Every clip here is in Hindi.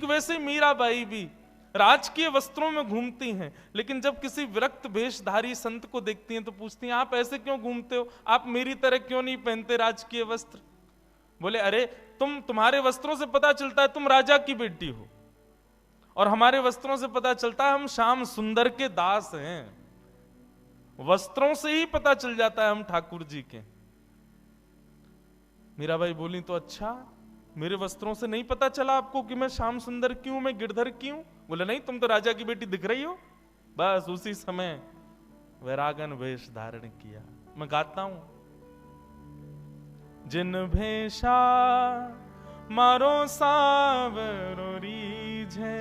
वैसे मीराबाई भी राजकीय वस्त्रों में घूमती हैं, लेकिन जब किसी विरक्त वेशधारी संत को देखती हैं तो पूछती हैं, आप ऐसे क्यों घूमते हो, आप मेरी तरह क्यों नहीं पहनते राजकीय वस्त्र? बोले, अरे तुम्हारे वस्त्रों से पता चलता है तुम राजा की बेटी हो, और हमारे वस्त्रों से पता चलता है हम श्याम सुंदर के दास हैं। वस्त्रों से ही पता चल जाता है हम ठाकुर जी के। मीराबाई बोली, तो अच्छा, मेरे वस्त्रों से नहीं पता चला आपको कि मैं श्याम सुंदर क्यों, मैं गिरधर क्यों? बोले, नहीं, तुम तो राजा की बेटी दिख रही हो। बस उसी समय वैरागन वेश धारण किया। मैं गाता हूं, जिन भेषा मारो सावरो रीझे,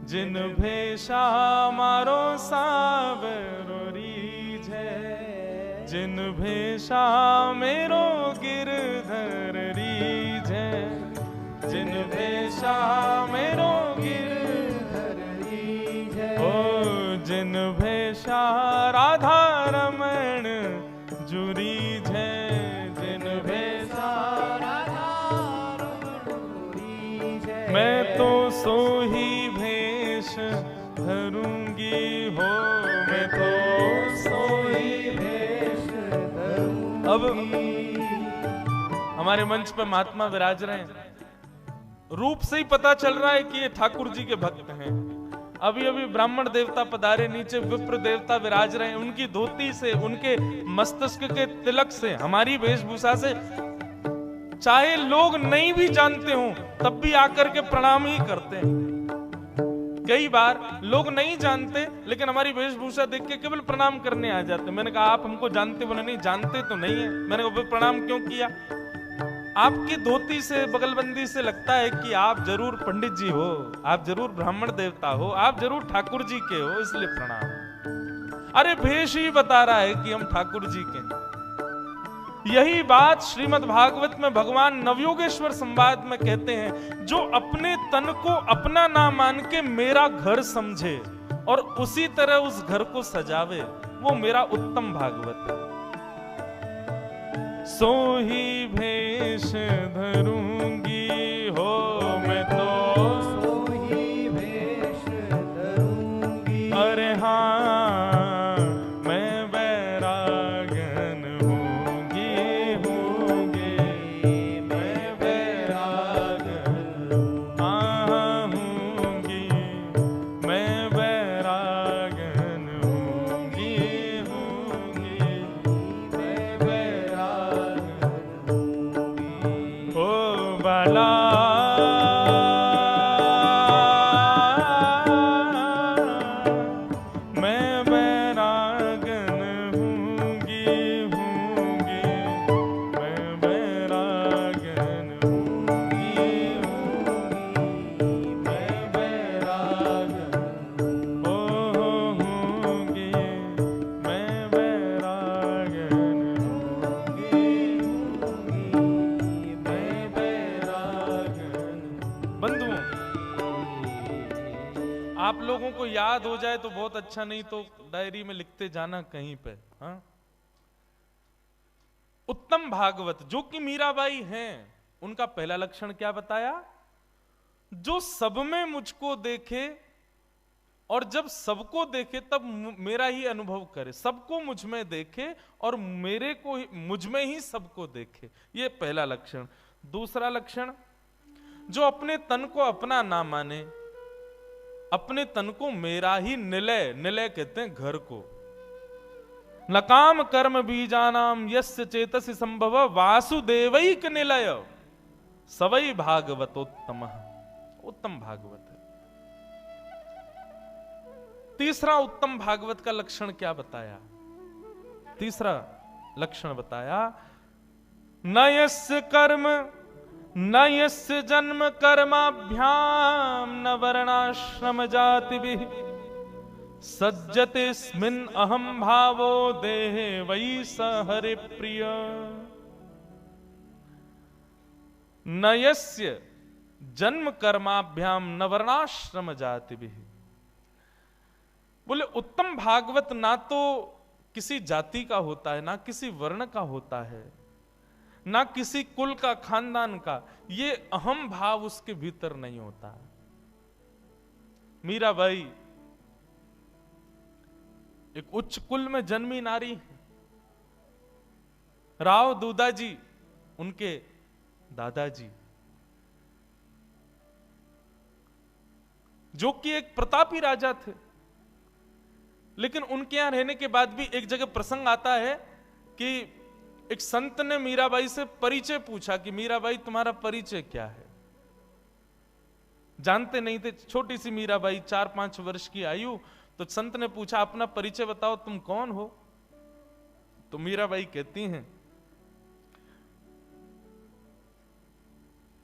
जिन भेषा मारो सावरो रीझे, जिन भेषा मेरो गिरधर रीझे, जिन भेषा मेरो गिरधर रीझे, ओ जिन भेषा राधा रमण जुरीझे, जिन भेषा राधा रमण जुरीझे, मैं तो सो ही भेष धरूंगी हो, मैं तो सो ही भेष धरूंगी। अब हमारे मंच पर महात्मा विराज रहे हैं, रूप से ही पता चल रहा है कि ये ठाकुर जी के भक्त हैं। अभी अभी ब्राह्मण देवता पधारे, नीचे विप्र देवता विराज रहे हैं। उनकी धोती से, उनके मस्तक के तिलक से, हमारी वेशभूषा से चाहे लोग नहीं भी जानते हो तब भी आकर के प्रणाम ही करते हैं। कई बार लोग नहीं जानते लेकिन हमारी वेशभूषा देख के केवल प्रणाम करने आ जाते। मैंने कहा, आप हमको जानते? बोले, नहीं, जानते तो नहीं है। मैंने कहा, प्रणाम क्यों किया? आपकी धोती से, बगलबंदी से लगता है कि आप जरूर पंडित जी हो, आप जरूर ब्राह्मण देवता हो, आप जरूर ठाकुर जी के हो, इसलिए प्रणाम। अरे भेष ही बता रहा है कि हम ठाकुर जी के हैं। यही बात श्रीमद् भागवत में भगवान नवयोगेश्वर संवाद में कहते हैं, जो अपने तन को अपना ना मान के मेरा घर समझे और उसी तरह उस घर को सजावे, वो मेरा उत्तम भागवत है। सो ही भेष धरूंगी हो, मैं तो सो ही भेष धरूंगी। अरे हाँ, मैं वैरागन हूंगी, मैं वैरागन हूंगी, मैं वैरागन हूंगी, मैं वैरागन ओ बाला। आप लोगों को याद हो जाए तो बहुत अच्छा, नहीं तो डायरी में लिखते जाना कहीं पे। हाँ, उत्तम भागवत जो कि मीराबाई हैं, उनका पहला लक्षण क्या बताया? जो सब में मुझको देखे और जब सबको देखे तब मेरा ही अनुभव करे, सबको मुझ में देखे और मेरे को मुझ में ही सबको देखे, ये पहला लक्षण। दूसरा लक्षण, जो अपने तन को अपना ना माने, अपने तन को मेरा ही निलय, निलय कहते हैं घर को, न काम कर्म बीजानाम यस्य चेतसि संभव वासुदेवैक निलय सवै भागवतोत्तम, उत्तम भागवत है। तीसरा उत्तम भागवत का लक्षण क्या बताया? तीसरा लक्षण बताया, न यस्य कर्म न यस्य जन्म कर्माभ्याम न वर्णाश्रम जातिभिः सज्जतेऽस्मिन् अहं भावो देहे वै स हरि प्रिय। न यस्य जन्म कर्माभ्याम न वर्णाश्रम जातिभिः, बोले उत्तम भागवत ना तो किसी जाति का होता है, ना किसी वर्ण का होता है, ना किसी कुल का, खानदान का। ये अहम भाव उसके भीतर नहीं होता। मीराबाई एक उच्च कुल में जन्मी नारी है। राव दूधाजी उनके दादाजी, जो कि एक प्रतापी राजा थे, लेकिन उनके यहां रहने के बाद भी एक जगह प्रसंग आता है कि एक संत ने मीराबाई से परिचय पूछा कि मीराबाई तुम्हारा परिचय क्या है। जानते नहीं थे, छोटी सी मीराबाई, 4-5 वर्ष की आयु। तो संत ने पूछा अपना परिचय बताओ, तुम कौन हो? तो मीराबाई कहती हैं,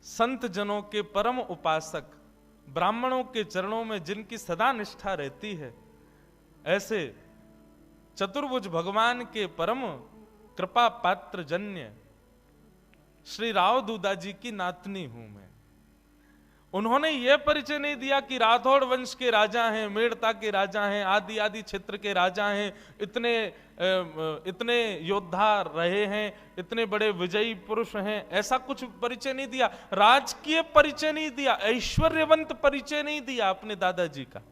संत जनों के परम उपासक, ब्राह्मणों के चरणों में जिनकी सदा निष्ठा रहती है, ऐसे चतुर्भुज भगवान के परम कृपा पात्र जन्य श्री राव दूधाजी की नातनी हूं मैं। उन्होंने यह परिचय नहीं दिया कि राठौड़ वंश के राजा हैं, मेड़ता के राजा हैं, आदि आदि क्षेत्र के राजा हैं, इतने योद्धा रहे हैं, इतने बड़े विजयी पुरुष हैं, ऐसा कुछ परिचय नहीं दिया। राजकीय परिचय नहीं दिया, ऐश्वर्यवंत परिचय नहीं दिया। अपने दादाजी का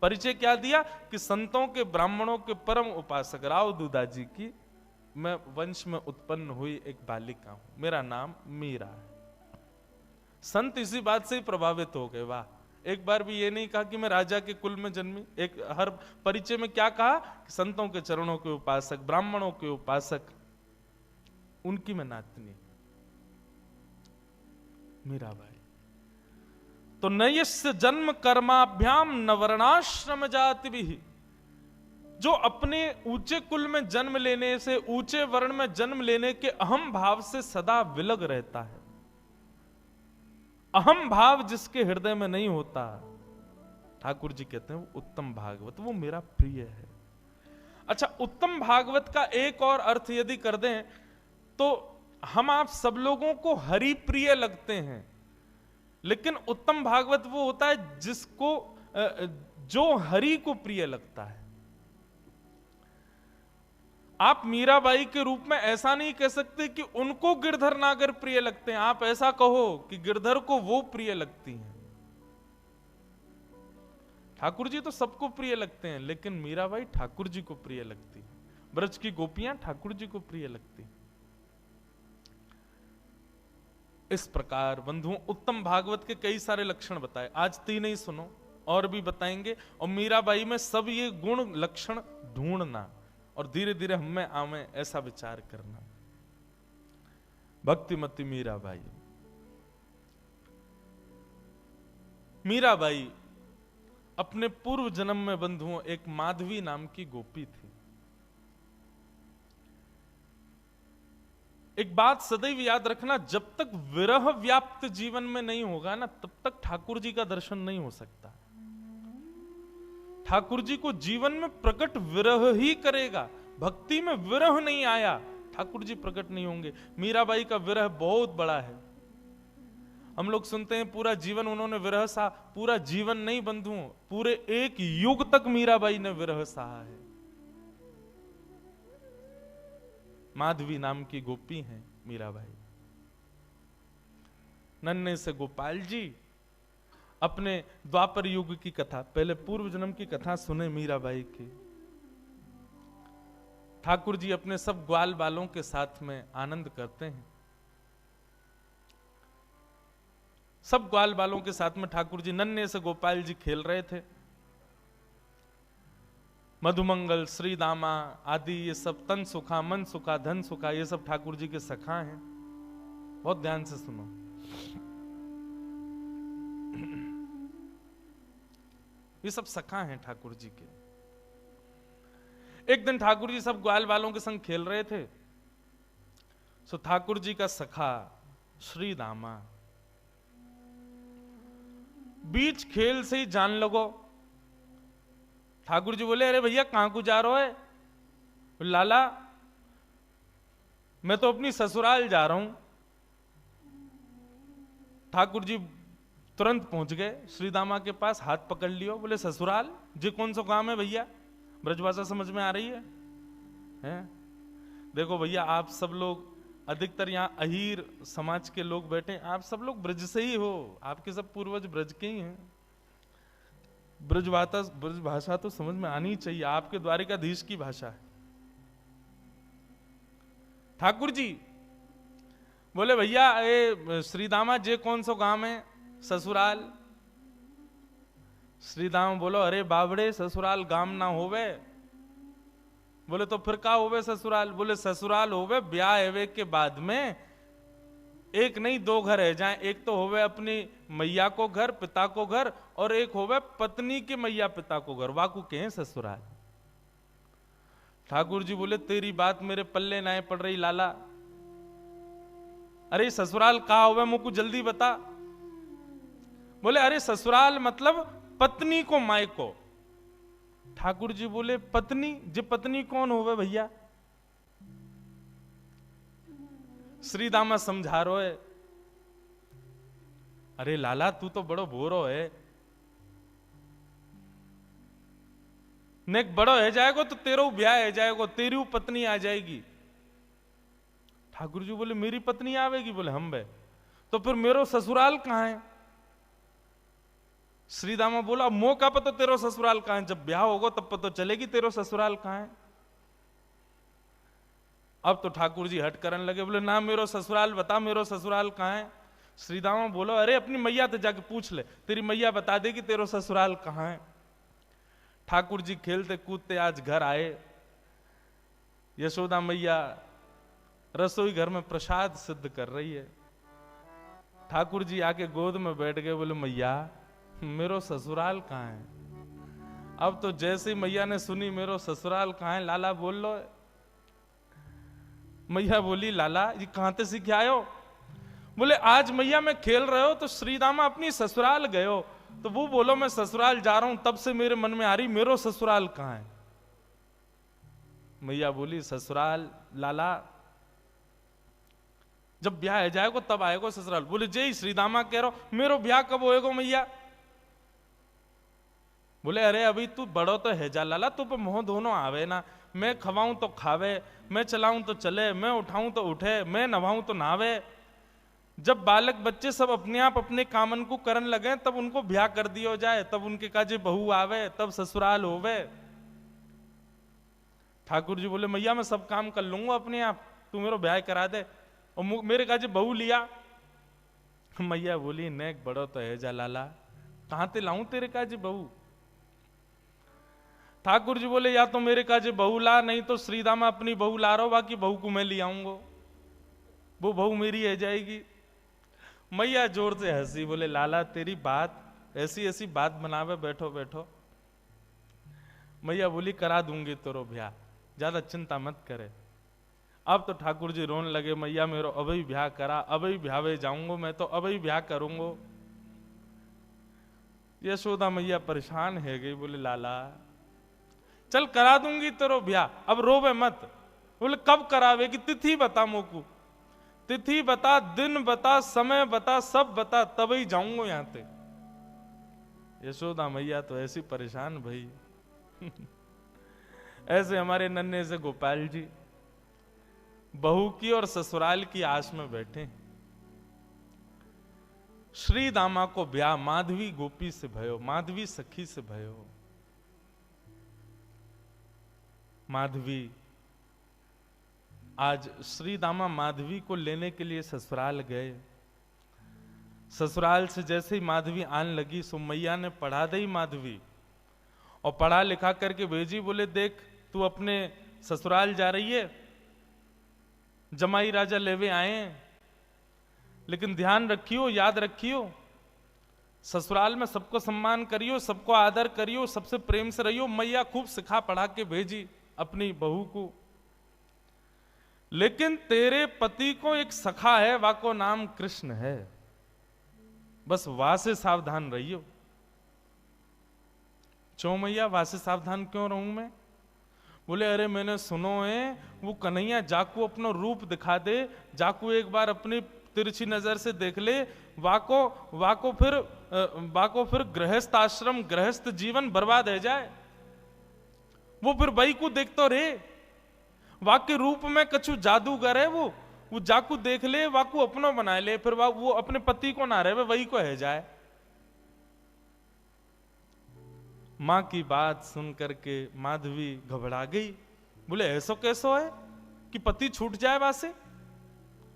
परिचय क्या दिया कि संतों के, ब्राह्मणों के परम उपासक राव दूधाजी की मैं वंश में उत्पन्न हुई एक बालिका हूं, मेरा नाम मीरा है। संत इसी बात से ही प्रभावित हो गए। वाह, एक बार भी ये नहीं कहा कि मैं राजा के कुल में जन्मी। एक हर परिचय में क्या कहा कि संतों के चरणों के उपासक, ब्राह्मणों के उपासक, उनकी मैं नातनी मीराबाई। तो नयस्य जन्म कर्माभ्याम न वर्णाश्रम जाति भी, जो अपने ऊंचे कुल में जन्म लेने से, ऊंचे वर्ण में जन्म लेने के अहम भाव से सदा विलग रहता है। अहम भाव जिसके हृदय में नहीं होता, ठाकुर जी कहते हैं वो उत्तम भागवत, वो मेरा प्रिय है। अच्छा, उत्तम भागवत का एक और अर्थ यदि कर दें तो हम आप सब लोगों को हरि प्रिय लगते हैं, लेकिन उत्तम भागवत वो होता है जिसको, जो हरि को प्रिय लगता है। आप मीराबाई के रूप में ऐसा नहीं कह सकते कि उनको गिरधर नागर प्रिय लगते हैं। आप ऐसा कहो कि गिरधर को वो प्रिय लगती हैं। ठाकुर जी तो सबको प्रिय लगते हैं, लेकिन मीराबाई ठाकुर जी को प्रिय लगती है। ब्रज की गोपियां ठाकुर जी को प्रिय लगती हैं। इस प्रकार बंधुओं, उत्तम भागवत के कई सारे लक्षण बताए, आज 3 ही सुनो, और भी बताएंगे। और मीराबाई में सब ये गुण लक्षण ढूंढना और धीरे धीरे हमें आवे, ऐसा विचार करना। भक्तिमती मीराबाई। मीराबाई अपने पूर्व जन्म में बंधुओं एक माधवी नाम की गोपी थी। एक बात सदैव याद रखना, जब तक विरह व्याप्त जीवन में नहीं होगा ना, तब तक ठाकुर जी का दर्शन नहीं हो सकता। ठाकुर जी को जीवन में प्रकट विरह ही करेगा। भक्ति में विरह नहीं आया, ठाकुर जी प्रकट नहीं होंगे। मीराबाई का विरह बहुत बड़ा है। हम लोग सुनते हैं पूरा जीवन उन्होंने विरह सहा, पूरा जीवन नहीं बंधुओं, पूरे एक युग तक मीराबाई ने विरह सहा है। माधवी नाम की गोपी हैं मीराबाई। नन्हे से गोपाल जी अपने द्वापर युग की कथा, पहले पूर्व जन्म की कथा सुने मीराबाई की। ठाकुर जी अपने सब ग्वाल बालों के साथ में आनंद करते हैं। सब ग्वाल बालों के साथ में ठाकुर जी, नन्हे से गोपाल जी खेल रहे थे। मधुमंगल, श्री दामा आदि ये सब, तन सुखा, मन सुखा, धन सुखा, ये सब ठाकुर जी के सखा हैं। बहुत ध्यान से सुनो। ये सब सखा हैं ठाकुर जी के। एक दिन ठाकुर जी सब ग्वाल वालों के संग खेल रहे थे। सो ठाकुर जी का सखा श्री दामा बीच खेल से ही जान लगो। ठाकुर जी बोले, अरे भैया कहां को जा रहे हो? लाला मैं तो अपनी ससुराल जा रहा हूं। ठाकुर जी तुरंत पहुंच गए श्रीदामा के पास, हाथ पकड़ लियो, बोले ससुराल जी कौन सा काम है भैया? ब्रजभाषा समझ में आ रही है? देखो भैया, आप सब लोग अधिकतर यहाँ अहीर समाज के लोग बैठे हैं, आप सब लोग ब्रज से ही हो, आपके सब पूर्वज ब्रज के ही हैं। ब्रज भाषा तो समझ में आनी चाहिए, आपके द्वारिकाधीश की भाषा है। ठाकुर जी बोले भैया ये श्रीदामा जे कौन सो गांव है? ससुराल। श्रीदामा बोलो अरे बाबड़े ससुराल गांव ना होवे। बोले तो फिर का होवे ससुराल? बोले ससुराल होवे ब्याह एवे के बाद में एक नहीं दो घर है जाए, एक तो होवे अपनी मैया को घर पिता को घर, और एक होवे पत्नी के मैया पिता को घर, वाकू के हैं ससुराल। ठाकुर जी बोले तेरी बात मेरे पल्ले ना पड़ रही लाला, अरे ससुराल कहा होवे मुझको जल्दी बता। बोले अरे ससुराल मतलब पत्नी को माय को। ठाकुर जी बोले पत्नी? जे पत्नी कौन होवे भैया? श्रीदामा समझा रो है, अरे लाला तू तो बड़ो भोरो है, नेक बड़ो है जाएगो तो तेरो ब्याह है जाएगो, तेरी पत्नी आ जाएगी। ठाकुर जी बोले मेरी पत्नी आवेगी? बोले हम बे, तो फिर मेरो ससुराल कहां है? श्रीदामा बोला मौका पर तो तेरो ससुराल कहां है, जब ब्याह होगा तब पता चलेगी तेरो ससुराल कहां है। अब तो ठाकुर जी हट करने लगे, बोले ना मेरो ससुराल बता, मेरो ससुराल कहां है? श्रीदामा बोलो अरे अपनी मैया से जाके पूछ ले, तेरी मैया बता देगी तेरो ससुराल कहां है। ठाकुर जी खेलते कूदते आज घर आए। यशोदा मैया रसोई घर में प्रसाद सिद्ध कर रही है। ठाकुर जी आके गोद में बैठ गए, बोले मैया मेरो ससुराल कहां है? अब तो जैसे ही मैया ने सुनी मेरो ससुराल कहां है, लाला बोल लो। मैया बोली लाला ये कहां से सीख आए हो? बोले आज मैया मैं खेल रहे हो तो श्रीदामा अपनी ससुराल गए हो, तो वो बोलो मैं ससुराल जा रहा हूं, तब से मेरे मन में आ रही मेरो ससुराल कहां है। मैया बोली ससुराल लाला जब ब्याह है जाएगो तब आएगो ससुराल। बोले जय श्रीदामा कह रहा हो मेरो ब्याह कब होएगो मैया? बोले अरे अभी तू बड़ो तो है जा लाला, तू पे मोह दोनों आवे ना, मैं खवाऊं तो खावे, मैं चलाऊं तो चले, मैं उठाऊं तो उठे, मैं नवाऊं तो नहावे। जब बालक बच्चे सब अपने आप अपने कामन को करन लगे तब उनको ब्याह कर दियो जाए, तब उनके काजे बहू आवे, तब ससुराल होवे। ठाकुर जी बोले मैया मैं सब काम कर लूंगा अपने आप, तू मेरा ब्याह करा दे, और मेरे काजे बहू लिया। मैया बोली नेक बड़ो तो है जा लाला, कहां ते लाऊं तेरे काजे बहू? ठाकुर जी बोले या तो मेरे काजे बहू ला, नहीं तो श्रीदामा अपनी बहू ला रहा, बाकी बहू को मैं ले आऊंगा, वो बहू मेरी है जाएगी। मैया जोर से हंसी, बोले लाला तेरी बात ऐसी ऐसी बात बनावे, बैठो बैठो। मैया बोली करा दूंगी तेरो ब्याह, ज्यादा चिंता मत करे। अब तो ठाकुर जी रोने लगे, मैया मेरो अभी ब्याह करा, अभी ब्यावे जाऊंगा, मैं तो अभी ब्याह करूंगा। यशोदा मैया परेशान है गई, बोले लाला चल करा दूंगी तेरो ब्याह, अब रोवे मत। बोले कब करावेगी? तिथि बता मोकू, तिथि बता, दिन बता, समय बता, सब बता, तभी जाऊंगा यहां से। यशोदा मैया तो ऐसी परेशान भाई। ऐसे हमारे नन्हे से गोपाल जी बहू की और ससुराल की आस में बैठे। श्री दामा को ब्याह माधवी गोपी से भयो, माधवी सखी से भयो। माधवी आज श्री दामा माधवी को लेने के लिए ससुराल गए। ससुराल से जैसे ही माधवी आने लगी सो मैया ने पढ़ा दी माधवी, और पढ़ा लिखा करके भेजी। बोले देख तू अपने ससुराल जा रही है, जमाई राजा लेवे आए, लेकिन ध्यान रखियो, याद रखियो, ससुराल में सबको सम्मान करियो, सबको आदर करियो, सबसे प्रेम से रहियो। मैया खूब सिखा पढ़ा के भेजी अपनी बहू को। लेकिन तेरे पति को एक सखा है, वाको नाम कृष्ण है, बस वहां से सावधान रहियो। क्यों मैया वहां से सावधान क्यों रहूं मैं? बोले अरे मैंने सुनो है वो कन्हैया जाकू अपना रूप दिखा दे, जाकू एक बार अपनी तिरछी नजर से देख ले, वाको फिर गृहस्थ आश्रम गृहस्थ जीवन बर्बाद है जाए। वो फिर बई को देखतो रे, वाक्य रूप में कछु जादूगर है, वो वो जाकू देख ले, वाकू अपनो बना ले, फिर वो अपने पति को ना रहे, वही को है जाए। मां की बात सुन करके माधवी घबरा गई। बोले ऐसो कैसो है कि पति छूट जाए वासे?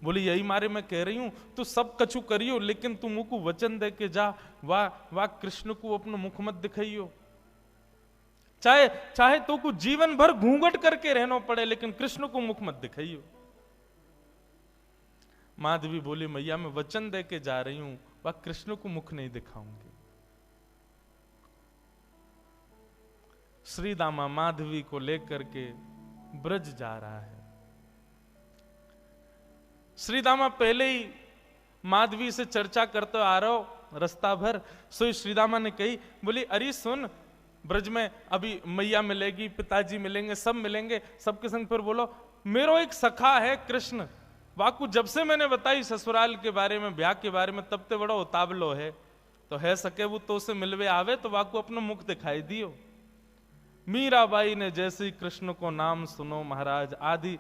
बोले यही मारे मैं कह रही हूं, तू सब कछु करियो, लेकिन तू मुख को वचन दे के जा, वाह कृष्ण को अपनो मुख मत दिखाइयो। चाहे तो को जीवन भर घूंघट करके रहना पड़े, लेकिन कृष्ण को मुख मत दिखाइयो। माधवी बोली मैया मैं वचन दे के जा रही हूं, वह कृष्ण को मुख नहीं दिखाऊंगी। श्री दामा माधवी को लेकर के ब्रज जा रहा है। श्री दामा पहले ही माधवी से चर्चा करते आ रहा हो रास्ता भर। सो श्रीदामा ने कही, बोली अरे सुन, ब्रज में अभी मैया मिलेगी, पिताजी मिलेंगे, सब मिलेंगे, सबके संग फिर बोलो मेरो एक सखा है कृष्ण, वाकू जब से मैंने बताई ससुराल के बारे में, ब्याह के बारे में, तब ते बड़ा उतावलो है, तो है सके वो तो से मिलवे आवे तो वाकू अपना मुख दिखाई दियो। मीराबाई ने जैसे ही कृष्ण को नाम सुनो महाराज, आदि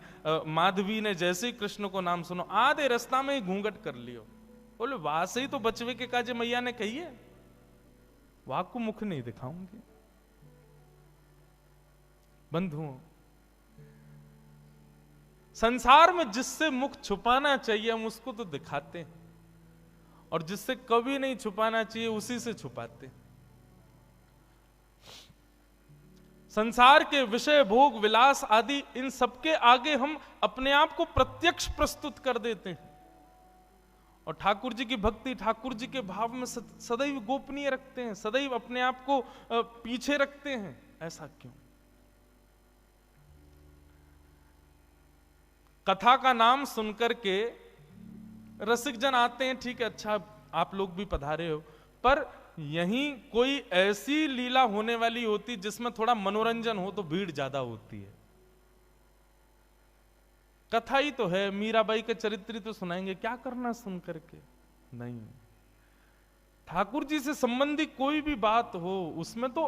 माधवी ने जैसे ही कृष्ण को नाम सुनो, आधे रास्ता में ही घूंघट कर लियो। बोले वहां से ही तो बचवे के काजे मैया ने कही है, वहां को मुख नहीं दिखाऊंगी। बंधुओं, संसार में जिससे मुख छुपाना चाहिए हम उसको तो दिखाते हैं, और जिससे कभी नहीं छुपाना चाहिए उसी से छुपाते हैं। संसार के विषय, भोग, विलास आदि, इन सबके आगे हम अपने आप को प्रत्यक्ष प्रस्तुत कर देते हैं, और ठाकुर जी की भक्ति, ठाकुर जी के भाव में सदैव गोपनीय रखते हैं, सदैव अपने आप को पीछे रखते हैं। ऐसा क्यों? कथा का नाम सुनकर के रसिक जन आते हैं, ठीक है, अच्छा आप लोग भी पधारे हो, पर यहीं कोई ऐसी लीला होने वाली होती जिसमें थोड़ा मनोरंजन हो तो भीड़ ज्यादा होती है। कथा ही तो है, मीराबाई के चरित्र तो सुनाएंगे, क्या करना सुन करके? नहीं, ठाकुर जी से संबंधी कोई भी बात हो उसमें तो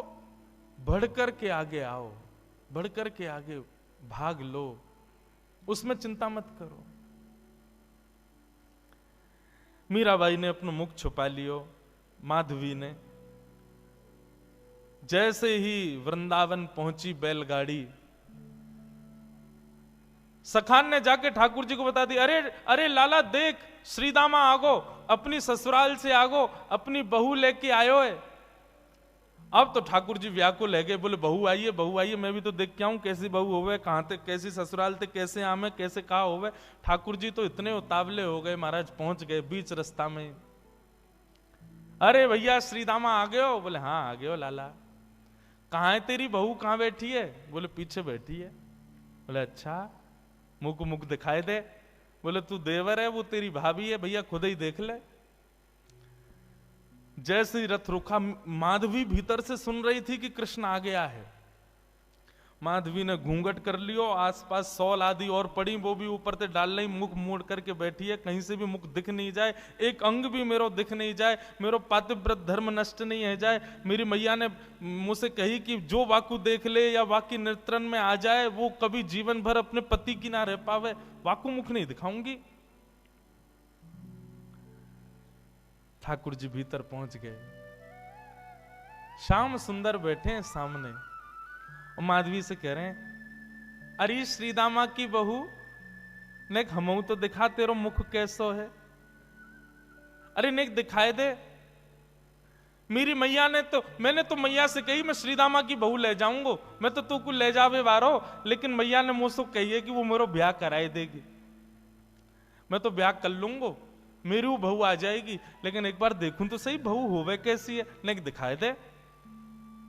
बढ़कर के आगे आओ, बढ़कर के आगे भाग लो, उसमें चिंता मत करो। मीराबाई ने अपना मुख छुपा लियो। माधवी ने जैसे ही वृंदावन पहुंची बैलगाड़ी, सखान ने जाके ठाकुर जी को बता दी, अरे अरे लाला देख, श्रीदामा आगो, अपनी ससुराल से आगो, अपनी बहू लेके आयो है। अब तो ठाकुर जी व्याकुल है गए, बोले बहू आई है, बहू आई है, मैं भी तो देख के आऊं कैसी बहू होवे, कहां तक, कैसी ससुराल तक, कैसे आमे, कैसे कहा होवे। ठाकुर जी तो इतने उतावले हो गए महाराज, पहुंच गए बीच रास्ता में। अरे भैया श्रीदामा आ गए हो? बोले हाँ आ गए हो लाला। कहाँ है तेरी बहू, कहाँ बैठी है? बोले पीछे बैठी है। बोले अच्छा, मुख को मुख दिखाई दे। बोले तू देवर है, वो तेरी भाभी है, भैया खुद ही देख ले। जैसे ही रथ रुका, माधवी भीतर से सुन रही थी कि कृष्ण आ गया है। माधवी ने घूंघट कर लियो, आसपास सौल आदि और पड़ी, वो भी ऊपर से डाल नहीं, मुख मोड़ करके बैठी है, कहीं से भी मुख दिख नहीं जाए, एक अंग भी मेरो दिख नहीं जाए, मेरो पातिव्रत धर्म नष्ट नहीं है जाए। मेरी मैया ने मुझसे कही कि जो वाकु देख ले या वाकी नेत्रन में आ जाए वो कभी जीवन भर अपने पति की ना रह पावे, वाकु मुख नहीं दिखाऊंगी। ठाकुर जी भीतर पहुंच गए। श्याम सुंदर बैठे हैं सामने, और माधवी से कह रहे हैं, अरे श्रीदामा की बहू नेक हमऊ तो दिखा, तेरो मुख कैसो है? अरे नेक दिखाए दे। मेरी मैया ने तो, मैंने तो मैया से कही मैं श्रीदामा की बहू ले जाऊंगा, मैं तो तू को ले जावे वारो, लेकिन मैया ने मुझसे कही है कि वो मेरा ब्याह कराए देगी। मैं तो ब्याह कर लूंगा, मेरी वो बहू आ जाएगी, लेकिन एक बार देखूं तो सही बहू होवे कैसी है, नेक दिखाए दे।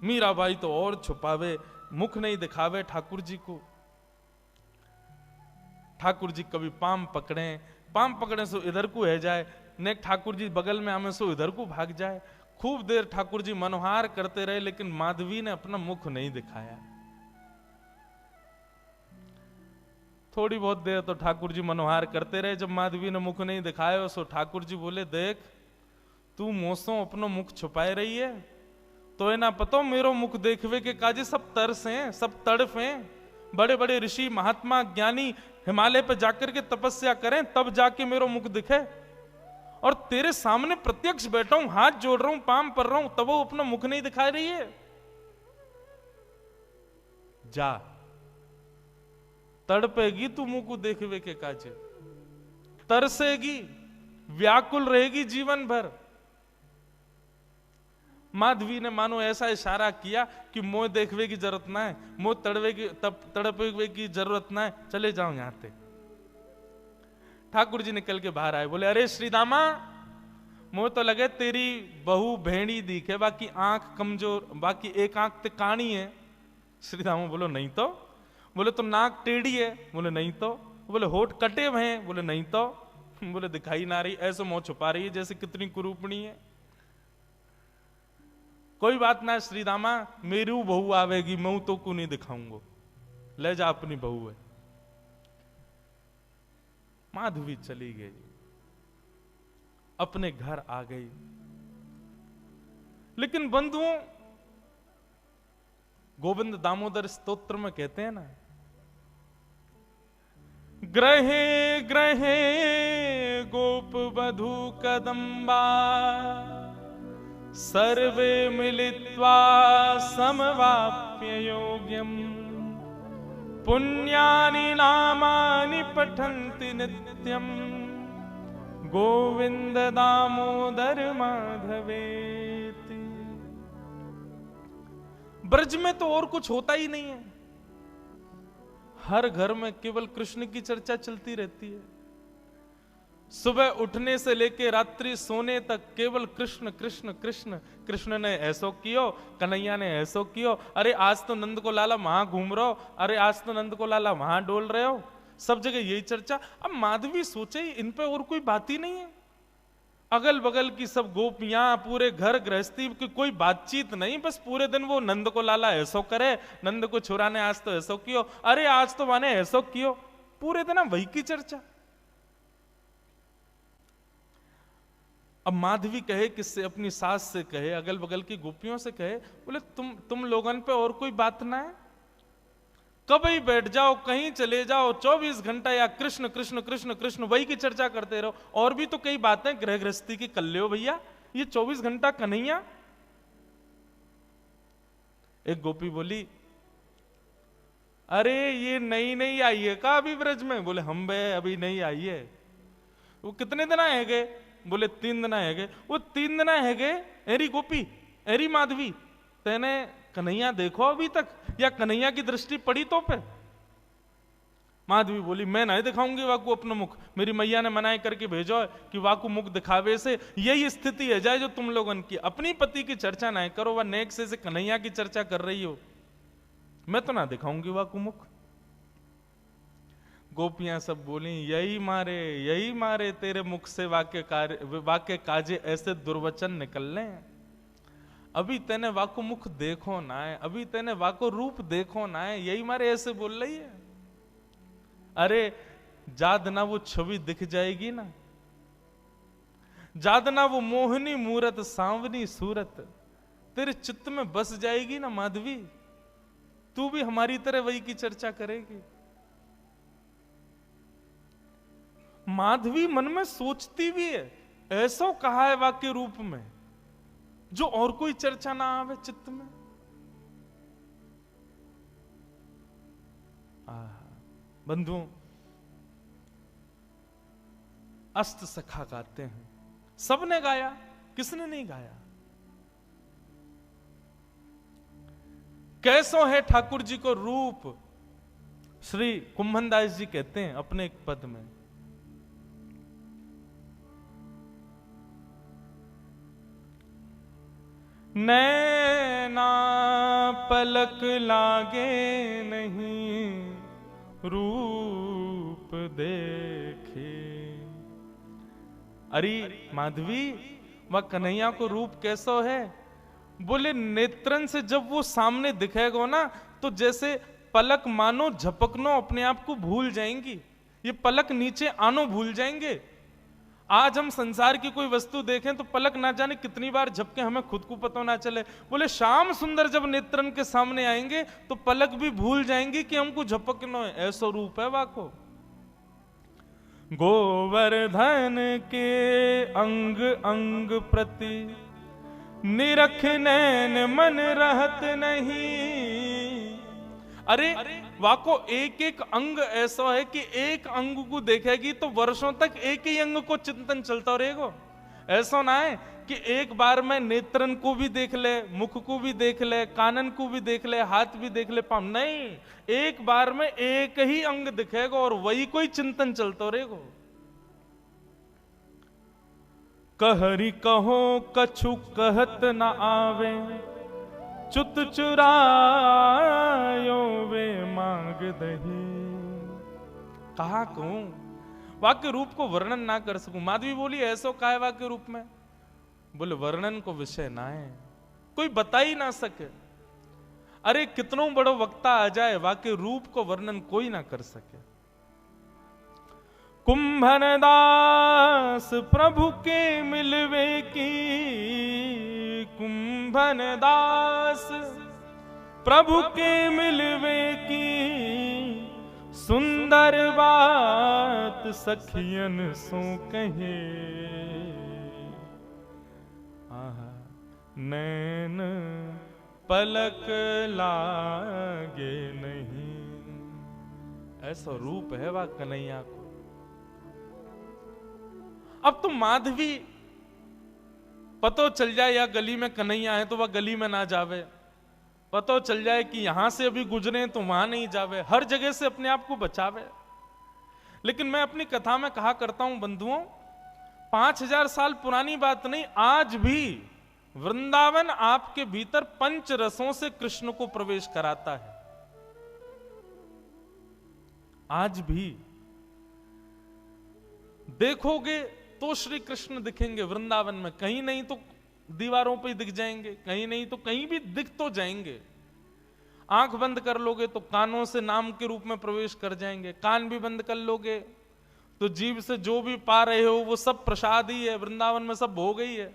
मीराबाई तो और छुपावे, मुख नहीं दिखावे ठाकुर जी को। ठाकुर जी कभी पाम पकड़े सो इधर को है जाए, नेक ठाकुर जी बगल में आमे सो इधर को भाग जाए। खूब देर ठाकुर जी मनोहार करते रहे, लेकिन माधवी ने अपना मुख नहीं दिखाया। थोड़ी बहुत देर तो ठाकुर जी मनोहार करते रहे, जब माधवी ने मुख नहीं दिखाया सो ठाकुर जी बोले, देख तू मोसों अपनो मुख छुपाए रही है, तो है ना पतो मेरो मुख देखवे के काजे सब तरस हैं, सब तड़फ हैं। बड़े बड़े ऋषि महात्मा ज्ञानी हिमालय पे जाकर के तपस्या करें तब जाके मेरा मुख दिखे, और तेरे सामने प्रत्यक्ष बैठा हूं, हाथ जोड़ रहा हूं, पाम पर रहा हूं, तब वो अपना मुख नहीं दिखा रही है। जा तड़पेगी तू मुंह को देखवे के काजे, तरसेगी, व्याकुल रहेगी जीवन भर। माधवी ने मानो ऐसा इशारा किया कि मोह देखवे की जरूरत ना है, मोह तड़पवे की जरूरत ना है, चले जाओ यहां से। ठाकुर जी निकल के बाहर आए, बोले अरे श्रीदामा, मोह तो लगे तेरी बहू भेड़ी दिखे, बाकी आंख कमजोर, बाकी एक आंख ते काणी है। श्रीदामा बोलो नहीं तो। बोले तो नाक टेढ़ी है, बोले नहीं तो। बोले होठ कटे हुए हैं, बोले नहीं तो। बोले दिखाई ना रही, ऐसे मुंह छुपा रही है जैसे कितनी कुरूपणी है। कोई बात ना श्रीदामा, मेरी बहू आवेगी, मैं तो को नहीं दिखाऊंगा, ले जा अपनी बहू है। माधवी चली गई, अपने घर आ गई। लेकिन बंधुओं, गोविंद दामोदर स्तोत्र में कहते हैं ना, ग्रहे ग्रहे गोप वधू कदम्बा, सर्वे मिलित्वा समवाप्य योग्यम, पुण्यानि नामानि पठन्ति नित्यम, गोविंद दामोदर माधवेति। ब्रज में तो और कुछ होता ही नहीं है, हर घर में केवल कृष्ण की चर्चा चलती रहती है। सुबह उठने से लेके रात्रि सोने तक केवल कृष्ण कृष्ण कृष्ण। कृष्ण ने ऐसो कियो, कन्हैया ने ऐसो कियो, अरे आज तो नंद को लाला वहां घूम रहे हो, अरे आज तो नंद को लाला वहां डोल रहे हो, सब जगह यही चर्चा। अब माधवी सोचे इन पे और कोई बात ही नहीं है, अगल बगल की सब गोपियां, पूरे घर गृहस्थी की कोई बातचीत नहीं, बस पूरे दिन वो नंद को लाला ऐसो करे, नंद को छुरा ने आज तो ऐसो कियो, अरे आज तो माने ऐसो कियो, पूरे दिन वही की चर्चा। अब माधवी कहे किससे, अपनी सास से कहे, अगल बगल की गोपियों से कहे, बोले तुम लोगन पे और कोई बात ना है, कभी बैठ जाओ, कहीं चले जाओ, 24 घंटा या कृष्ण कृष्ण कृष्ण कृष्ण वही की चर्चा करते रहो। और भी तो कई बातें गृह गृहस्थी की कर लो भैया, ये 24 घंटा कन्हैया। एक गोपी बोली, अरे ये नई नई आई है का अभी ब्रज में? बोले हम बे अभी नहीं आई है। वो कितने दिन आएगे? बोले 3 दिन आएगे। वो 3 दिन आएगे, एरी गोपी, एरी माधवी, तेने कन्हैया देखो अभी तक, या कन्हैया की दृष्टि पड़ी तो पे? माधवी बोली, मैं नहीं दिखाऊंगी वाकू अपना मुख, मेरी मैया ने मनाई करके भेजो है कि वाकू मुख दिखावे से यही स्थिति है जाए जो तुम लोगन की, अपनी पति की चर्चा नहीं करो, वह नेक से कन्हैया की चर्चा कर रही हो, मैं तो ना दिखाऊंगी वाकू मुख। गोपियां सब बोली, यही मारे तेरे मुख से वाक्य काजे ऐसे दुर्वचन निकलने, अभी तेने वाको मुख देखो ना है, अभी तेने वाको रूप देखो ना है, यही मारे ऐसे बोल रही है। अरे जाद ना वो छवि दिख जाएगी ना, जाद ना वो मोहनी मूरत सांवनी सूरत तेरे चित्त में बस जाएगी ना माधवी, तू भी हमारी तरह वही की चर्चा करेगी। माधवी मन में सोचती भी है, ऐसा कहा है वाक्य रूप में जो और कोई चर्चा ना आवे चित्त में। बंधुओं, अष्ट सखा गाते हैं, सबने गाया, किसने नहीं गाया? कैसो है ठाकुर जी को रूप, श्री कुंभनदास जी कहते हैं अपने एक पद में, नैना पलक लागे नहीं रूप देखे। अरे माधवी, वह कन्हैया को रूप कैसो है? बोले नेत्रन से जब वो सामने दिखेगा ना, तो जैसे पलक मानो झपकनो अपने आप को भूल जाएंगी, ये पलक नीचे आनो भूल जाएंगे। आज हम संसार की कोई वस्तु देखें तो पलक ना जाने कितनी बार झपके, हमें खुद को पता ना चले। बोले श्याम सुंदर जब नेत्रन के सामने आएंगे तो पलक भी भूल जाएंगे कि हमको झपकना है, ऐसा रूप है वाको। गोवर्धन के अंग अंग प्रति निरख नैन मन रहत नहीं। अरे वाको एक एक अंग ऐसा है कि एक अंग को देखेगी तो वर्षों तक एक ही अंग को चिंतन चलता रहेगा। ऐसा ना है कि एक बार में नेत्रन को भी देख ले, मुख को भी देख ले, कानन को भी देख ले, हाथ भी देख ले, पाँव नहीं, एक बार में एक ही अंग दिखेगा और वही कोई चिंतन चलता रहेगा। कहरी कहो कछु कहत न आवे, चुत चुरायो वे मांग दही। कहा कहूं, वाक्य रूप को वर्णन ना कर सकूं। माधवी बोली ऐसो काय वाक्य रूप में? बोले वर्णन को विषय ना है, कोई बता ही ना सके। अरे कितनों बड़ो वक्ता आ जाए, वाक्य रूप को वर्णन कोई ना कर सके। कुंभन दास प्रभु के मिलवे की, कुंभन दास प्रभु के मिलवे की, सुंदर बात सखियन सो कहे। आहा नैन पलक लागे नहीं। ऐसा रूप है वह कन्हैया को। अब तो माधवी पतो चल जाए या गली में कन्हैया है तो वह गली में ना जावे, पतो चल जाए कि यहां से अभी गुजरे तो वहां नहीं जावे, हर जगह से अपने आप को बचावे। लेकिन मैं अपनी कथा में कहा करता हूं बंधुओं, 5000 साल पुरानी बात नहीं, आज भी वृंदावन आपके भीतर पंच रसों से कृष्ण को प्रवेश कराता है। आज भी देखोगे तो श्री कृष्ण दिखेंगे वृंदावन में, कहीं नहीं तो दीवारों पे दिख जाएंगे, कहीं नहीं तो कहीं भी दिख तो जाएंगे। आंख बंद कर लोगे तो कानों से नाम के रूप में प्रवेश कर जाएंगे, कान भी बंद कर लोगे तो जीभ से जो भी पा रहे हो वो सब प्रसाद ही है, वृंदावन में सब हो गई है,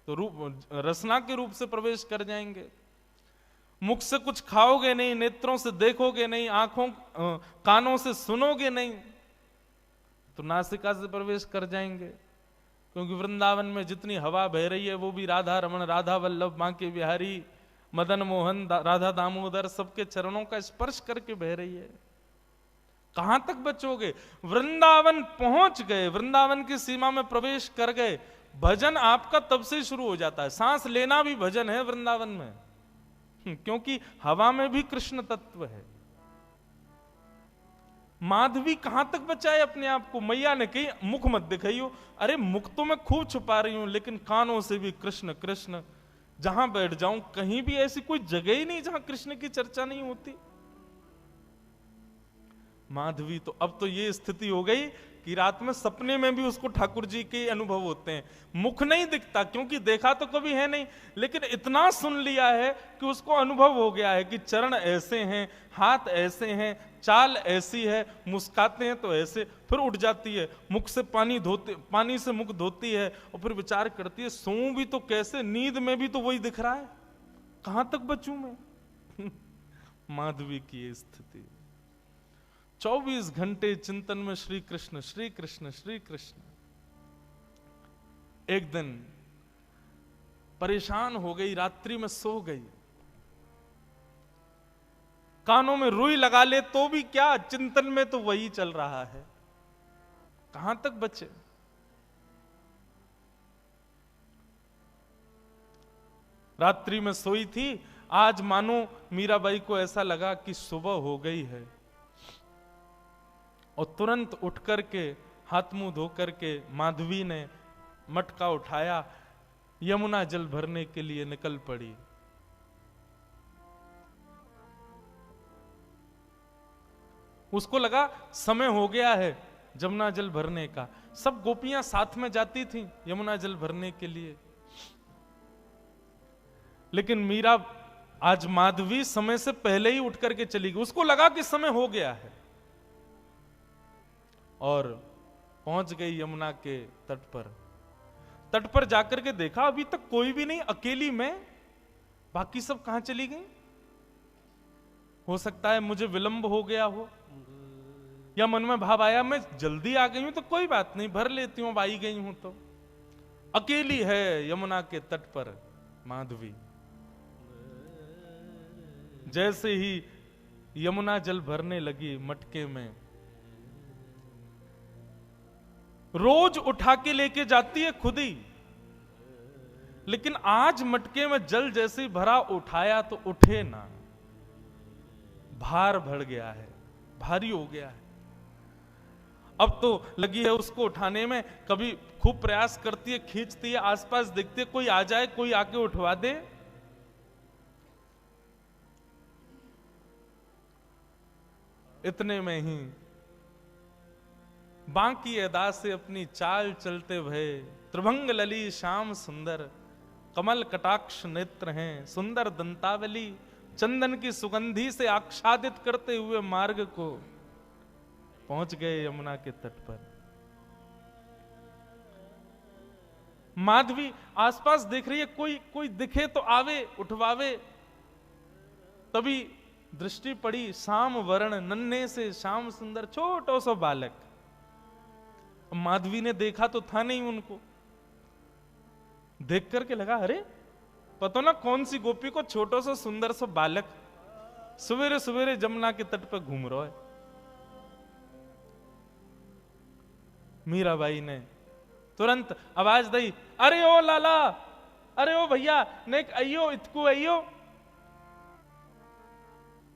तो रूप रसना के रूप से प्रवेश कर जाएंगे। मुख से कुछ खाओगे नहीं, नेत्रों से देखोगे नहीं, आंखों कानों से सुनोगे नहीं, तो नासिका से प्रवेश कर जाएंगे। क्योंकि वृंदावन में जितनी हवा बह रही है वो भी राधा रमण, राधा वल्लभ, बांके बिहारी, मदन मोहन, राधा दामोदर सबके चरणों का स्पर्श करके बह रही है। कहां तक बचोगे? वृंदावन पहुंच गए, वृंदावन की सीमा में प्रवेश कर गए, भजन आपका तब से शुरू हो जाता है। सांस लेना भी भजन है वृंदावन में, क्योंकि हवा में भी कृष्ण तत्व है। माधवी कहां तक बचाए अपने आप को? मैया ने कही मुख मत दिखाइयो। अरे मुख तो मैं खूब छुपा रही हूं, लेकिन कानों से भी कृष्ण कृष्ण। जहां बैठ जाऊं कहीं भी ऐसी कोई जगह ही नहीं जहां कृष्ण की चर्चा नहीं होती। माधवी तो अब तो ये स्थिति हो गई कि रात में सपने में भी उसको ठाकुर जी के अनुभव होते हैं। मुख नहीं दिखता क्योंकि देखा तो कभी है नहीं, लेकिन इतना सुन लिया है कि उसको अनुभव हो गया है कि चरण ऐसे हैं, हाथ ऐसे हैं, चाल ऐसी है, मुस्काते हैं तो ऐसे, फिर उठ जाती है, मुख से पानी से मुख धोती है और फिर विचार करती है सोऊं भी तो कैसे, नींद में भी तो वही दिख रहा है, कहां तक बचूं मैं। माधवी की ये स्थिति। 24 घंटे चिंतन में श्री कृष्ण श्री कृष्ण श्री कृष्ण। एक दिन परेशान हो गई, रात्रि में सो गई, कानों में रुई लगा ले तो भी क्या, चिंतन में तो वही चल रहा है, कहां तक बचे। रात्रि में सोई थी, आज मानो मीराबाई को ऐसा लगा कि सुबह हो गई है, और तुरंत उठ करके हाथ मुंह धो करके माधवी ने मटका उठाया, यमुना जल भरने के लिए निकल पड़ी। उसको लगा समय हो गया है यमुना जल भरने का। सब गोपियां साथ में जाती थीं यमुना जल भरने के लिए, लेकिन मीरा आज माधवी समय से पहले ही उठ करके चली गई। उसको लगा कि समय हो गया है, और पहुंच गई यमुना के तट पर। तट पर जाकर के देखा अभी तक कोई भी नहीं, अकेली मैं, बाकी सब कहां चली गई। हो सकता है मुझे विलंब हो गया हो, या मन में भाव आया मैं जल्दी आ गई हूं तो कोई बात नहीं, भर लेती हूं, अब आई गई हूं तो। अकेली है यमुना के तट पर माधवी। जैसे ही यमुना जल भरने लगी मटके में, रोज उठा के लेके जाती है खुद ही, लेकिन आज मटके में जल जैसे ही भरा, उठाया तो उठे ना, भार बढ़ गया है, भारी हो गया है। अब तो लगी है उसको उठाने में, कभी खूब प्रयास करती है, खींचती है, आसपास देखती है कोई आ जाए, कोई आके उठवा दे। इतने में ही बांकी अदा से अपनी चाल चलते भये, त्रिभंग लली श्याम सुंदर, कमल कटाक्ष नेत्र हैं, सुंदर दंतावली, चंदन की सुगंधी से आच्छादित करते हुए मार्ग को पहुंच गए यमुना के तट पर। माधवी आसपास देख रही है, कोई दिखे तो आवे, उठवावे। तभी दृष्टि पड़ी श्याम वर्ण, नन्हे से श्याम सुंदर छोटो सा बालक। माधवी ने देखा तो था नहीं उनको, देख करके लगा अरे पता ना कौन सी गोपी को छोटो सा सुंदर सा बालक सवेरे सवेरे जमुना के तट पर घूम रहा है। मीराबाई ने तुरंत आवाज दी, अरे ओ लाला, अरे ओ भैया, नेक अयो इतकू अयो।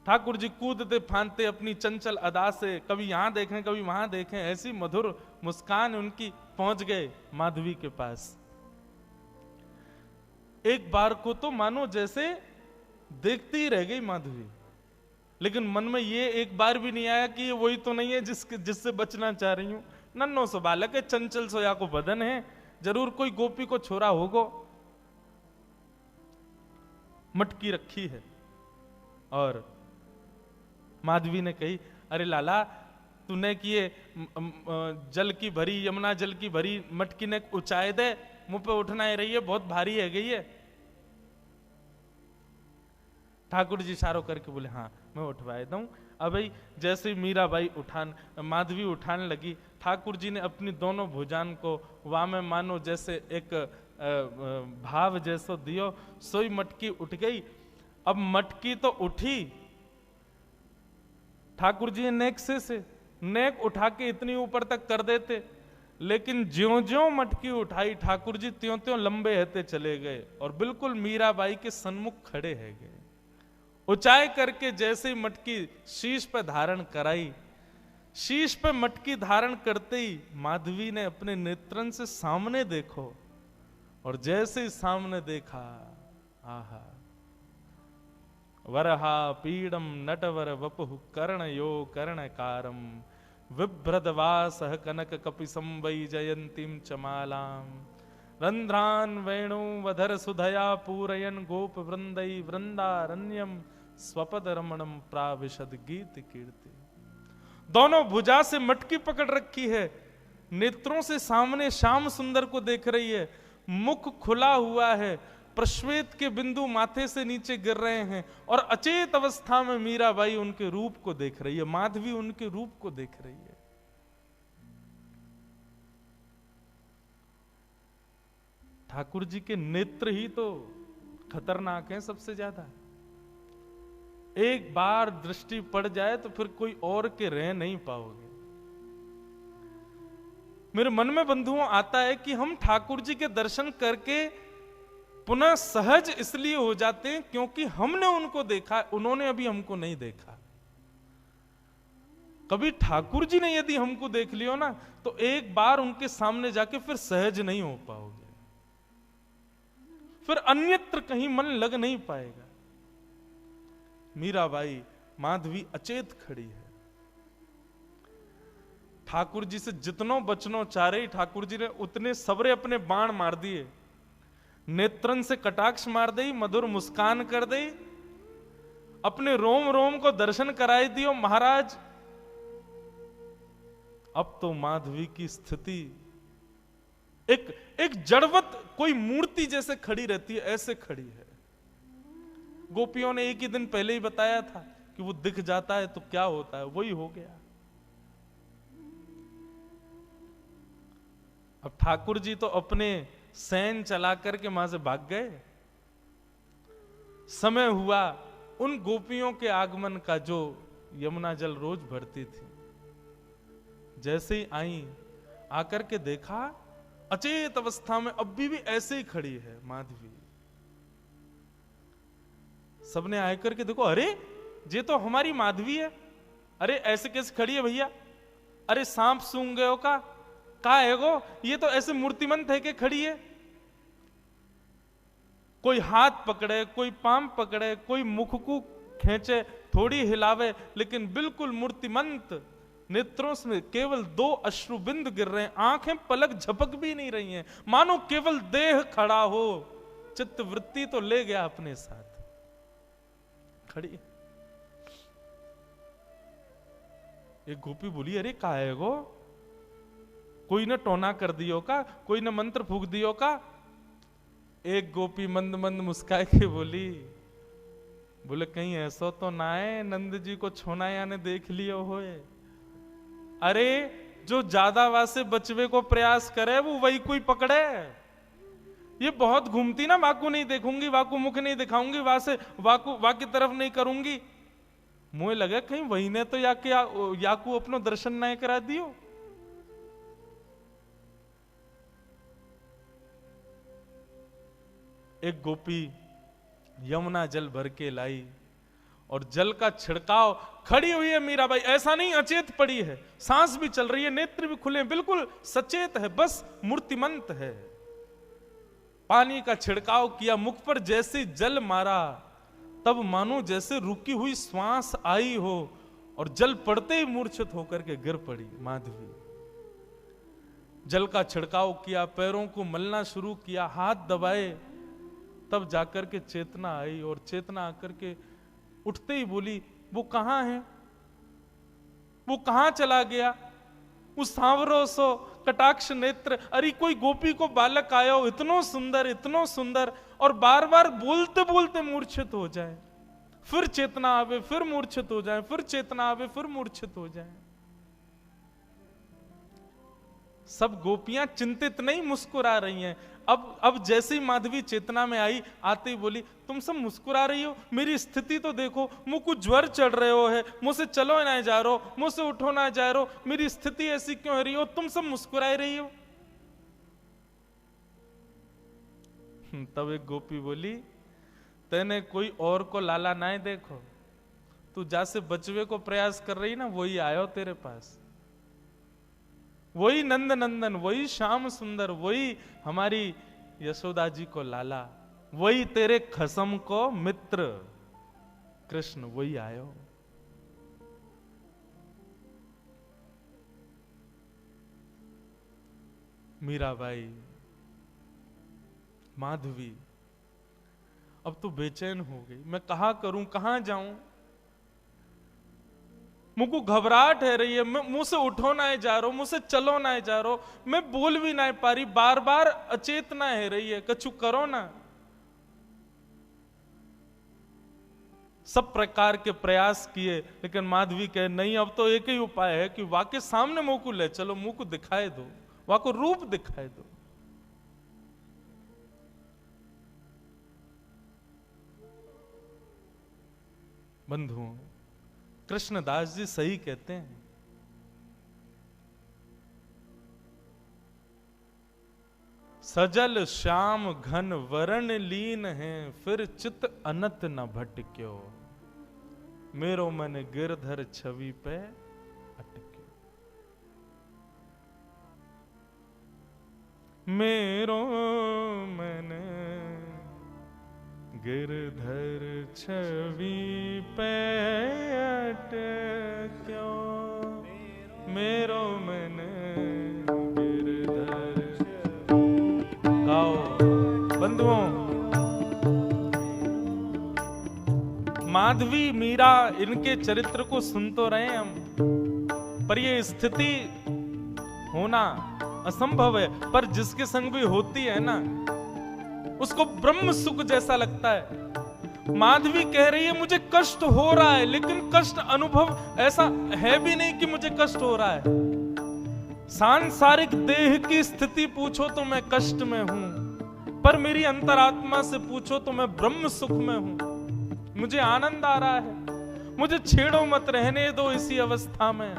ठाकुर जी कूदते फांदते अपनी चंचल अदा से, कभी यहां देखें कभी वहां देखें, ऐसी मधुर मुस्कान उनकी, पहुंच गए माधवी के पास। एक बार को तो मानो जैसे देखती ही रह गई माधवी, लेकिन मन में ये एक बार भी नहीं आया कि ये वही तो नहीं है जिससे बचना चाह रही हूं। नन्नो सो बालक है, चंचल सोया को बदन है, जरूर कोई गोपी को छोरा होगो। मटकी रखी है और माधवी ने कही, अरे लाला तूने किए जल की भरी, यमुना जल की भरी मटकी ने ऊंचाई दे, मुंह पे उठना ही रही है, बहुत भारी है गई है। ठाकुर जी इशारों करके बोले हाँ मैं उठवाए दूं। अब भाई जैसे मीराबाई माधवी उठाने लगी, ठाकुर जी ने अपनी दोनों भुजान को वहां में मानो जैसे एक भाव जैसो दियो, सोई मटकी उठ गई। अब मटकी तो उठी, ठाकुर जी नेक से नेक उठा के इतनी ऊपर तक कर देते, लेकिन ज्यों ज्यों मटकी उठाई ठाकुर जी त्यों त्यों लंबे रहते चले गए और बिल्कुल मीराबाई के सन्मुख खड़े है गए। ऊंचाई करके जैसे ही मटकी शीश पर धारण कराई, शीश पे मटकी धारण करते ही माधवी ने अपने नेत्रन से सामने देखो, और जैसे ही सामने देखा, आहा, वरहा पीडम नटवर वपुः कर्णयो कर्णकारम, विभ्रदवास कनक कपिसं वै जयंतीं चमालाम, रंध्रान वेणु वधर सुधया पूरयन गोप वृंदै वृंदारण्यम, स्वपद रमणम प्राविशद गीत कीर्ति। दोनों भुजा से मटकी पकड़ रखी है, नेत्रों से सामने श्याम सुंदर को देख रही है, मुख खुला हुआ है, प्रश्वेत के बिंदु माथे से नीचे गिर रहे हैं, और अचेत अवस्था में मीराबाई उनके रूप को देख रही है, माधवी उनके रूप को देख रही है। ठाकुर जी के नेत्र ही तो खतरनाक हैं सबसे ज्यादा। एक बार दृष्टि पड़ जाए तो फिर कोई और के रह नहीं पाओगे। मेरे मन में बंधुओं आता है कि हम ठाकुर जी के दर्शन करके पुनः सहज इसलिए हो जाते हैं क्योंकि हमने उनको देखा, उन्होंने अभी हमको नहीं देखा। कभी ठाकुर जी ने यदि हमको देख लियो ना, तो एक बार उनके सामने जाके फिर सहज नहीं हो पाओगे, फिर अन्यत्र कहीं मन लग नहीं पाएगा। मीराबाई माधवी अचेत खड़ी है, ठाकुर जी से जितनो बचनो चाह रही, ठाकुर जी ने उतने सबरे अपने बाण मार दिए, नेत्रन से कटाक्ष मार दी, मधुर मुस्कान कर दी, अपने रोम रोम को दर्शन कराई दियो। महाराज अब तो माधवी की स्थिति एक जड़वत कोई मूर्ति जैसे खड़ी रहती है, ऐसे खड़ी है। गोपियों ने एक ही दिन पहले ही बताया था कि वो दिख जाता है तो क्या होता है, वही हो गया। अब ठाकुर जी तो अपने सैन चला करके वहां से भाग गए। समय हुआ उन गोपियों के आगमन का जो यमुना जल रोज भरती थी। जैसे ही आई, आकर के देखा अचेत अवस्था में अब भी ऐसे ही खड़ी है माधवी। सबने आकर के देखो, अरे ये तो हमारी माधवी है। अरे ऐसे कैसे खड़ी है भैया? अरे सांप सूंघ गए हो का है गो? ये तो ऐसे मूर्तिमंत है कि खड़ी है। कोई हाथ पकड़े, कोई पांव पकड़े, कोई मुख को खींचे, थोड़ी हिलावे, लेकिन बिल्कुल मूर्तिमंत। नेत्रों से केवल 2 अश्रुबिंद गिर रहे हैं, आंखें पलक झपक भी नहीं रही हैं, मानो केवल देह खड़ा हो। चित्त वृत्ति तो ले गया अपने साथ, खड़ी। एक गोपी बोली, अरे का है गो? कोई ने टोना कर दियो का? कोई ने मंत्र फूक दियो का? एक गोपी मंद मंद मुस्काए के बोले कहीं ऐसा तो ना है नंद जी को छोनाया ने देख लियो होए। अरे जो ज्यादा वासे बचवे को प्रयास करे वो वही कोई पकड़े। ये बहुत घूमती ना, वाकू नहीं देखूंगी, वाकू मुख नहीं दिखाऊंगी, वासे वाकू की तरफ नहीं करूंगी। मुझे लगा कहीं वही ने तो याकू अपनो दर्शन नहीं करा दियो। एक गोपी यमुना जल भर के लाई और जल का छिड़काव, खड़ी हुई है मीराबाई, ऐसा नहीं अचेत पड़ी है, सांस भी चल रही है, नेत्र भी खुले, बिल्कुल सचेत है, बस मूर्तिमंत है। पानी का छिड़काव किया, मुख पर जैसे जल मारा, तब मानो जैसे रुकी हुई श्वास आई हो और जल पड़ते ही मूर्छित होकर के गिर पड़ी माधवी। जल का छिड़काव किया, पैरों को मलना शुरू किया, हाथ दबाए, तब जाकर के चेतना आई और चेतना आकर के उठते ही बोली, वो कहां है? वो कहां चला गया? उस सांवरो सो कटाक्ष नेत्र, अरे कोई गोपी को बालक आया हो इतनो सुंदर और बार बार बोलते बोलते मूर्छित हो जाए, फिर चेतना आवे फिर मूर्छित हो जाए, फिर चेतना आवे फिर मूर्छित हो जाए। सब गोपियां चिंतित नहीं मुस्कुरा रही हैं। अब जैसे ही माधवी चेतना में आई, आते ही बोली, तुम सब मुस्कुरा रही हो, मेरी स्थिति तो देखो, मुझ को ज्वर चढ़ रहे हो है, मुझसे चलो ना जा रहे हो, मुझसे उठो ना जा रहे हो, मेरी स्थिति ऐसी क्यों हो रही हो? तुम सब मुस्कुरा रही हो। तब एक गोपी बोली, तेने कोई और को लाला ना देखो, तू जैसे बचवे को प्रयास कर रही ना, वही आयो तेरे पास, वही नंद नंदन, वही श्याम सुंदर, वही हमारी यशोदा जी को लाला, वही तेरे खसम को मित्र कृष्ण, वही आयो। मीराबाई, माधवी अब तो बेचैन हो गई, मैं कहां करूं, कहां जाऊं? मुझको घबराहट है रही है, मुंह से उठो ना जा रहा, मुझसे चलो ना जा रहा, मैं बोल भी ना पा रही, बार बार अचेतना है रही है, कछु करो ना। सब प्रकार के प्रयास किए, लेकिन माधवी कहे नहीं, अब तो एक ही उपाय है कि वाके सामने मुंह को ले चलो, मुंह को दिखाए दो, वाको रूप दिखाए दो। बंधुओं, कृष्णदास जी सही कहते हैं, सजल श्याम घन वरण लीन है, फिर चित अनत न भटक्यो, मेरो मन गिरधर छवि पे अटक्यो। मेरो मन गिरधर छवि पे अटक्यो, मेरो मन गिरधर। गाओ बंधुओं, माधवी मीरा इनके चरित्र को सुन तो रहे हम, पर ये स्थिति होना असंभव है, पर जिसके संग भी होती है ना, उसको ब्रह्म सुख जैसा लगता है। माधवी कह रही है मुझे कष्ट हो रहा है, लेकिन कष्ट अनुभव ऐसा है भी नहीं कि मुझे कष्ट हो रहा है। सांसारिक देह की स्थिति पूछो तो मैं कष्ट में हूं, पर मेरी अंतरात्मा से पूछो तो मैं ब्रह्म सुख में हूं। मुझे आनंद आ रहा है, मुझे छेड़ो मत, रहने दो इसी अवस्था में।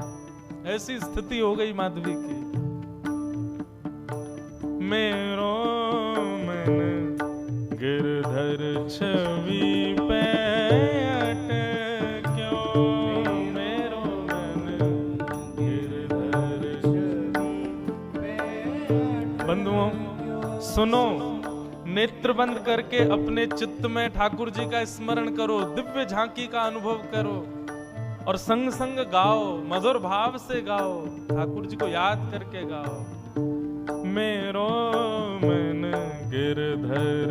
ऐसी स्थिति हो गई माधवी की। मेरो मन गिरधर छवि पे अटक्यो, मेरो मन गिरधर छवि पे। बंधुओं सुनो, नेत्र बंद करके अपने चित्त में ठाकुर जी का स्मरण करो, दिव्य झांकी का अनुभव करो और संग संग गाओ, मधुर भाव से गाओ, ठाकुर जी को याद करके गाओ। मेरो मन गिरधर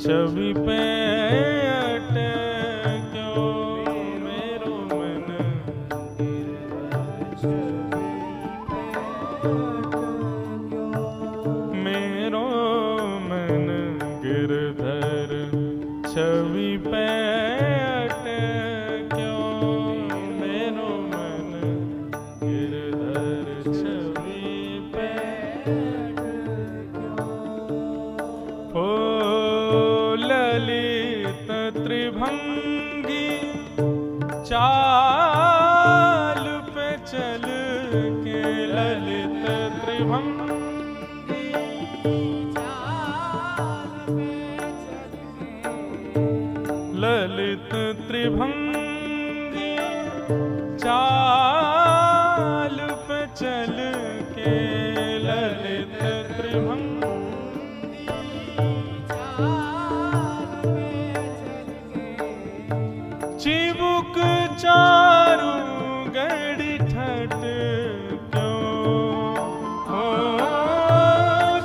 छवि पे अटक्यो, मेरो मन गिरधर छवि पे अटक्यो, मेरो मन गिरधर छवि पे अटक्यो, मेरो मन गिरधर छवि पे अटक्यो। ओ ललित त्रिभंगी चाल पे चल के, ललित त्रिभंगी ललित त्रिभंगी चाल पे चल के, ललित त्रिभंगी चाल पे चल के। चिबुक चारू गड़ी ठट क्यों, हो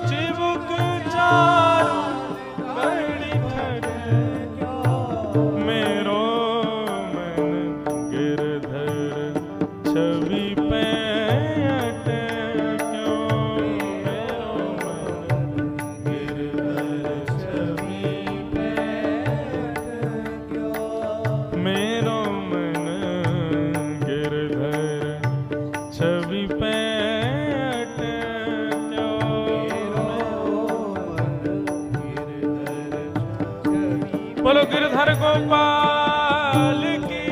चिबुक चारू गड़ी ठट क्यों, मेरो मन गिरधर छवि पे अटक्यो, मेरो मन गिरधर छवि पे अटक्यो, मेरो मन गिरधर छवि पे अटक्यो, बोलो गिरधर गोपाल की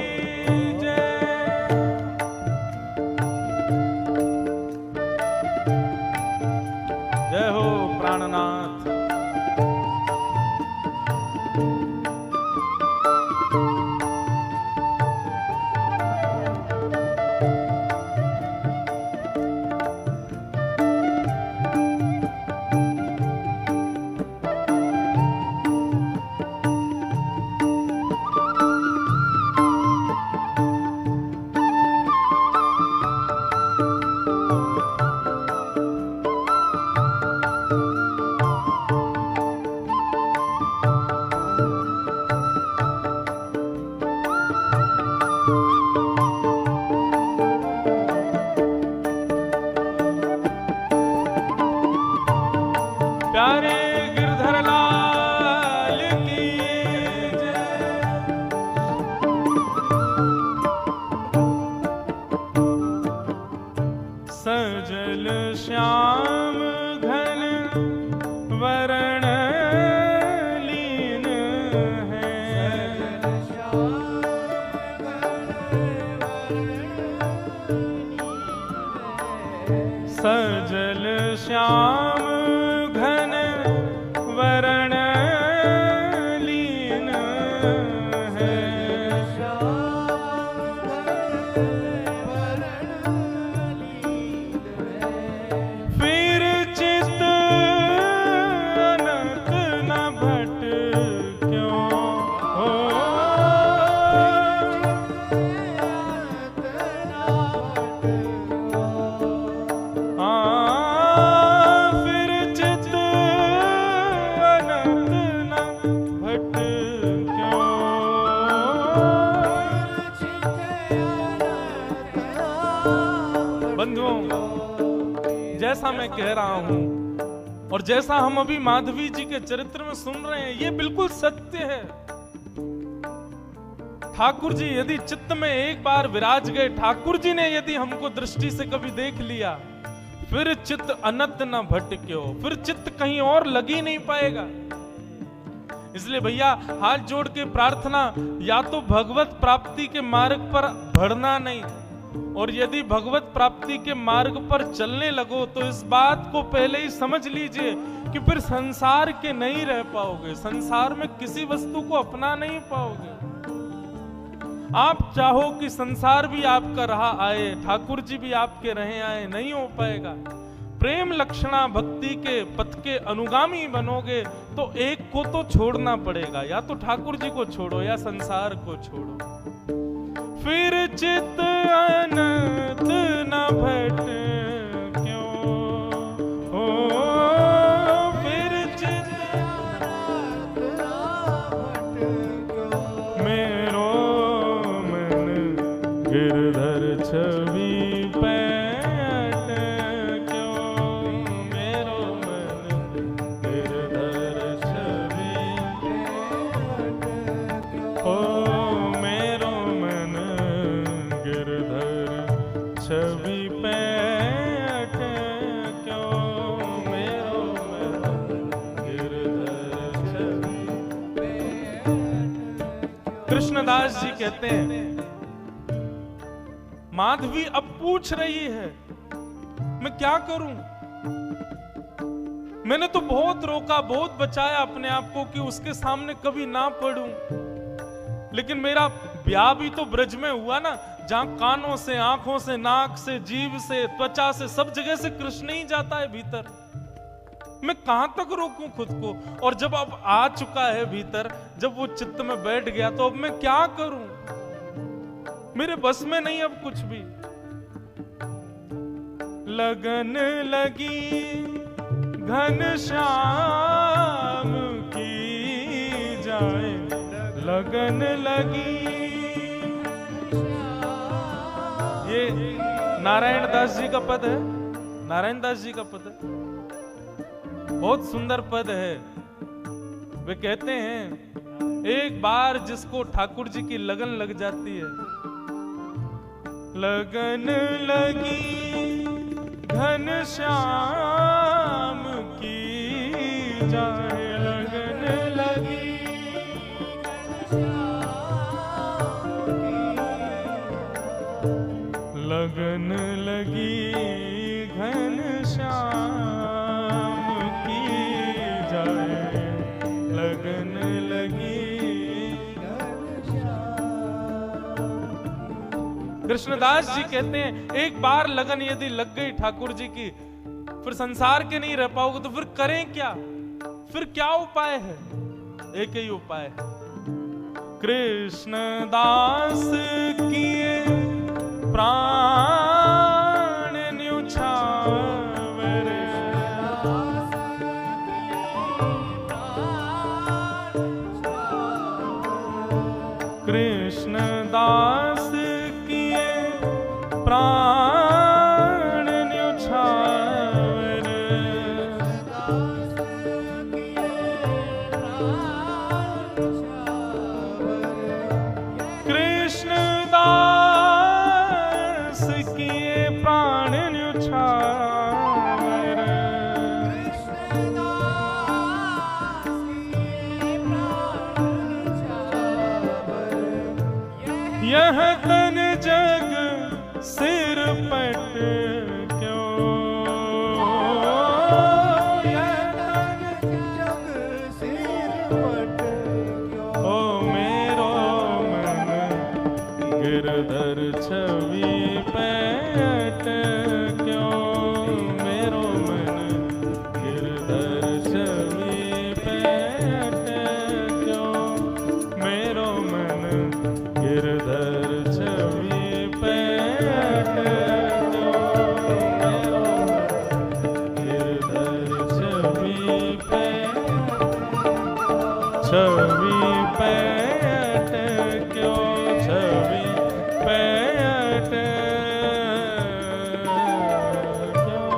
जय। जय हो प्राणनाथ। प्यारे गिरधर लाल की जय। सजल श्याम घन वरण लीन है, सजल श्याम घन वरण लीन है, फिर चित अनंत न भट क्यों, हो बंधुओं, जैसा मैं कह रहा हूं और जैसा हम अभी माधवी जी के चरित्र में सुन रहे हैं, ये बिल्कुल सत्य है। ठाकुर जी यदि चित्त में एक बार विराज गए, ठाकुर जी ने यदि हमको दृष्टि से कभी देख लिया, फिर चित्त अनत न भटक्यो, फिर चित्त कहीं और लग ही नहीं पाएगा। इसलिए भैया हाथ जोड़ के प्रार्थना, या तो भगवत प्राप्ति के मार्ग पर बढ़ना नहीं, और यदि भगवत प्राप्ति के मार्ग पर चलने लगो तो इस बात को पहले ही समझ लीजिए कि फिर संसार के नहीं रह पाओगे, संसार में किसी वस्तु को अपना नहीं पाओगे। आप चाहो कि संसार भी आपका रहा आए, ठाकुर जी भी आपके रहे आए, नहीं हो पाएगा। प्रेम लक्षणा भक्ति के पथ के अनुगामी बनोगे तो एक को तो छोड़ना पड़ेगा, या तो ठाकुर जी को छोड़ो या संसार को छोड़ो। फिर चित्त अनंत न भटक्यो, ओ फिर चित्त अनंत न भटक्यो, मेरो मन गिरधर छवि कृष्णदास जी कहते हैं, माधवी अब पूछ रही है मैं क्या करूं। मैंने तो बहुत रोका, बहुत बचाया अपने आप को कि उसके सामने कभी ना पड़ूं, लेकिन मेरा ब्याह भी तो ब्रज में हुआ ना, जहां कानों से, आंखों से, नाक से, जीभ से, त्वचा से, सब जगह से कृष्ण ही जाता है भीतर। मैं कहां तक रोकूं खुद को? और जब अब आ चुका है भीतर, जब वो चित्त में बैठ गया, तो अब मैं क्या करूं? मेरे बस में नहीं अब कुछ भी। लगन लगी घनश्याम की जाए, लगन लगी। ये नारायण दास जी का पद है, नारायण दास जी का पद है, बहुत सुंदर पद है। वे कहते हैं, एक बार जिसको ठाकुर जी की लगन लग जाती है, लगन लगी घनश्याम की जाए, लगन लगी लगन लगी घनश्याम लगन लगी। कृष्णदास जी कहते हैं, एक बार लगन यदि लग गई ठाकुर जी की, फिर संसार के नहीं रह पाओगे, तो फिर करें क्या? फिर क्या उपाय है? एक ही उपाय है, कृष्णदास किए प्राण न्युछावर, कृष्णदास किए प्राण न्युछावर, कृष्णदास किए प्राण न्युछावर, यह तन जग सिर पट क्यों, यह तन जग सिर पट क्यों, ओ मेरो मन गिरधर छवि पैट क्यों, मेरो मन गिरधर छवि पैट क्यों, मेरो मन गिरधर छवि पैट क्यों, गिरधर छवि पैट क्यों, छवि पैट क्यों।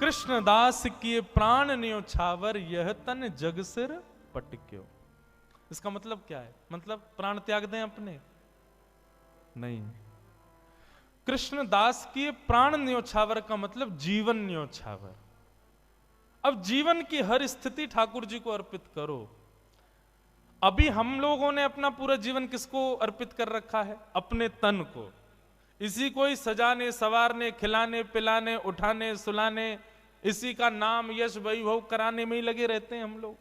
कृष्णदास किए प्राण न्योछावर, यह तन जग सिर पटक्यो। इसका मतलब क्या है? मतलब प्राण त्याग दें अपने? नहीं, कृष्णदास की प्राण न्योछावर का मतलब जीवन न्योछावर। अब जीवन की हर स्थिति ठाकुर जी को अर्पित करो। अभी हम लोगों ने अपना पूरा जीवन किसको अर्पित कर रखा है? अपने तन को। इसी को ही सजाने संवारने खिलाने पिलाने उठाने सुलाने, इसी का नाम यश वैभव कराने में ही लगे रहते हैं हम लोग।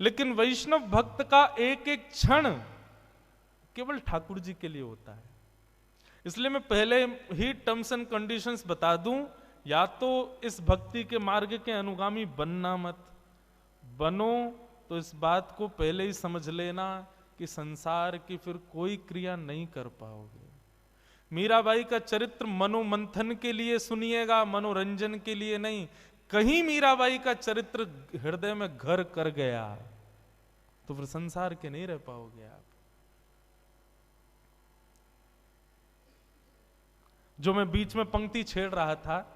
लेकिन वैष्णव भक्त का एक एक क्षण केवल ठाकुर जी के लिए होता है। इसलिए मैं पहले ही टर्म्स एंड कंडीशंस बता दूं, या तो इस भक्ति के मार्ग के अनुगामी बनना मत, बनो तो इस बात को पहले ही समझ लेना कि संसार की फिर कोई क्रिया नहीं कर पाओगे। मीराबाई का चरित्र मनोमंथन के लिए सुनिएगा, मनोरंजन के लिए नहीं। कहीं मीराबाई का चरित्र हृदय में घर कर गया तो फिर संसार के नहीं रह पाओगे आप। जो मैं बीच में पंक्ति छेड़ रहा था,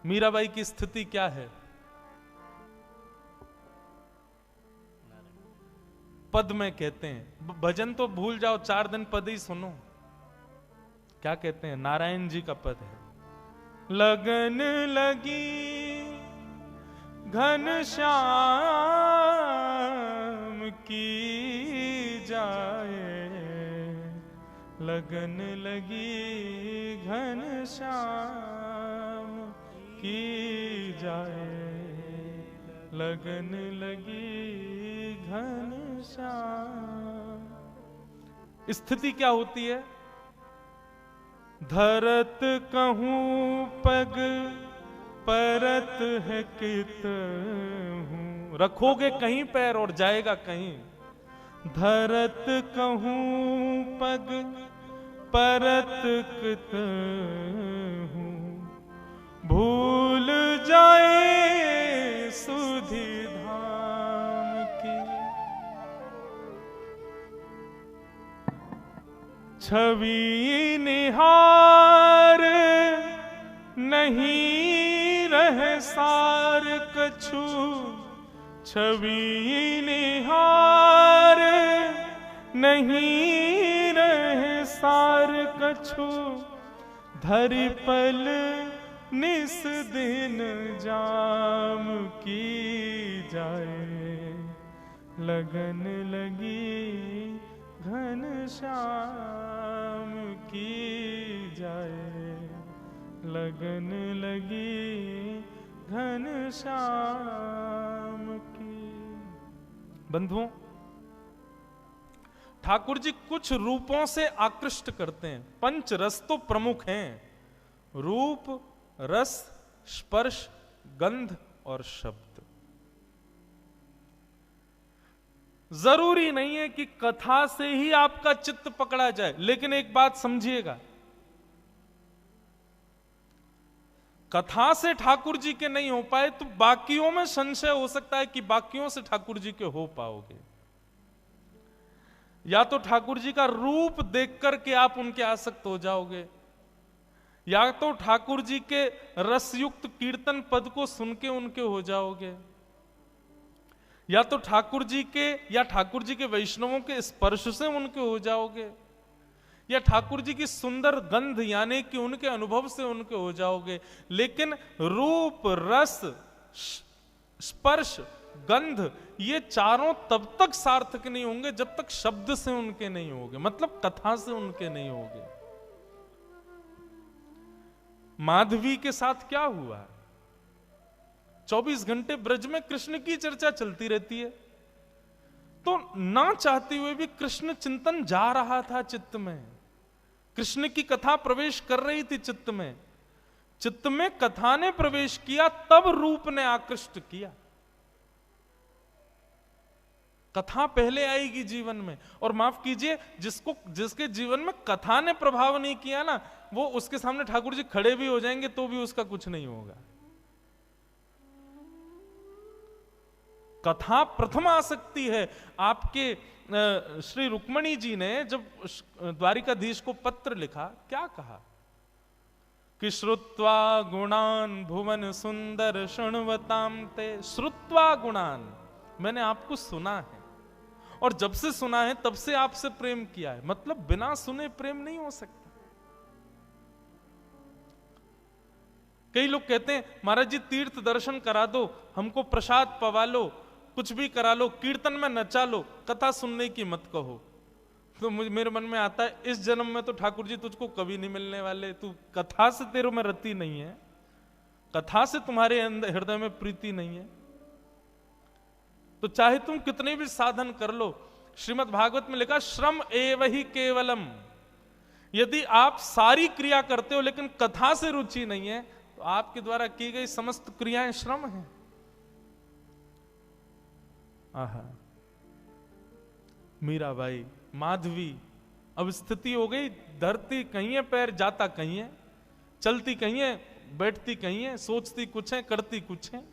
मीराबाई की स्थिति क्या है? पद में कहते हैं, भजन तो भूल जाओ, 4 दिन पद ही सुनो। क्या कहते हैं? नारायण जी का पद है, लगन लगी घनश्याम की जाए, लगन लगी घनश्याम की जाए, लगन लगी घनश्याम। स्थिति क्या होती है? धरत कहूं पग परत है कित हूं, रखोगे कहीं पैर और जाएगा कहीं। धरत कहूं पग परत कित हूं, भूल जाए सुधि धाम की। छवि निहार नहीं रहे सार कछु, छवि निहार नहीं रहे सार कछु, धरि पल निस दिन जाम की जाए, लगन लगी घनश्याम की जाए, लगन लगी घनश्याम की। बंधुओं, ठाकुर जी कुछ रूपों से आकृष्ट करते हैं। 5 रस तो प्रमुख हैं, रूप रस स्पर्श गंध और शब्द। जरूरी नहीं है कि कथा से ही आपका चित्त पकड़ा जाए, लेकिन एक बात समझिएगा, कथा से ठाकुर जी के नहीं हो पाए तो बाकियों में संशय हो सकता है कि बाकियों से ठाकुर जी के हो पाओगे। या तो ठाकुर जी का रूप देख करके आप उनके आसक्त हो जाओगे, या तो ठाकुर जी के रसयुक्त कीर्तन पद को सुन के उनके हो जाओगे, या तो ठाकुर जी के या ठाकुर जी के वैष्णवों के स्पर्श से उनके हो जाओगे, या ठाकुर जी की सुंदर गंध यानी कि उनके अनुभव से उनके हो जाओगे। लेकिन रूप रस स्पर्श गंध ये चारों तब तक सार्थक नहीं होंगे जब तक शब्द से उनके नहीं होंगे, मतलब कथा से उनके नहीं होंगे। माधवी के साथ क्या हुआ? 24 घंटे ब्रज में कृष्ण की चर्चा चलती रहती है, तो ना चाहते हुए भी कृष्ण चिंतन जा रहा था चित्त में, कृष्ण की कथा प्रवेश कर रही थी चित्त में। चित्त में कथा ने प्रवेश किया, तब रूप ने आकृष्ट किया। कथा पहले आएगी जीवन में, और माफ कीजिए जिसके जीवन में कथा ने प्रभाव नहीं किया ना, वो उसके सामने ठाकुर जी खड़े भी हो जाएंगे तो भी उसका कुछ नहीं होगा। कथा प्रथम आसक्ति है। आपके श्री रुक्मणी जी ने जब द्वारिकाधीश को पत्र लिखा, क्या कहा कि श्रुत्वा गुणान भुवन सुंदर शृण्वताम ते। श्रुत्वा गुणान, मैंने आपको सुना है और जब से सुना है तब से आपसे प्रेम किया है। मतलब बिना सुने प्रेम नहीं हो सकता। कई लोग कहते हैं महाराज जी तीर्थ दर्शन करा दो, हमको प्रसाद पवा लो, कुछ भी करा लो, कीर्तन में नचा लो, कथा सुनने की मत कहो। तो मेरे मन में आता है इस जन्म में तो ठाकुर जी तुझको कभी नहीं मिलने वाले, तू कथा से तेरे में रति नहीं है, कथा से तुम्हारे अंदर हृदय में प्रीति नहीं है, तो चाहे तुम कितने भी साधन कर लो। श्रीमद् भागवत में लिखा श्रम एव ही केवलम, यदि आप सारी क्रिया करते हो लेकिन कथा से रुचि नहीं है तो आपके द्वारा की गई समस्त क्रियाएं श्रम हैं। आहा, मीराबाई, माधवी, अब स्थिति हो गई धरती कहीं है, पैर जाता कहीं है, चलती कहीं है, बैठती कहीं है, सोचती कुछ है, करती कुछ है।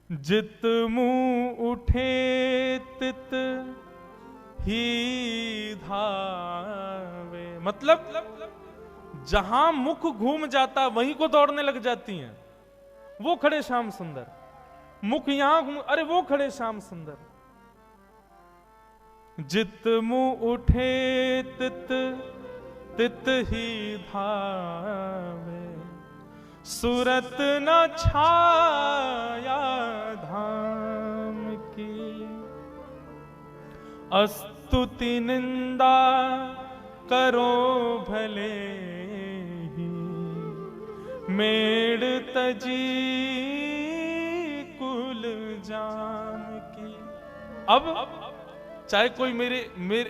जित मुंह उठे तित ही धावे, मतलब जहां मुख घूम जाता वहीं को दौड़ने लग जाती हैं। वो खड़े श्याम सुंदर, मुख यहां घूम, अरे वो खड़े श्याम सुंदर। जित मुंह उठे तित तित ही धावे, सूरत न छाया धाम की। अस्तुति निंदा करो भले ही, मेड़ तजी कुल जाम की। अब चाहे कोई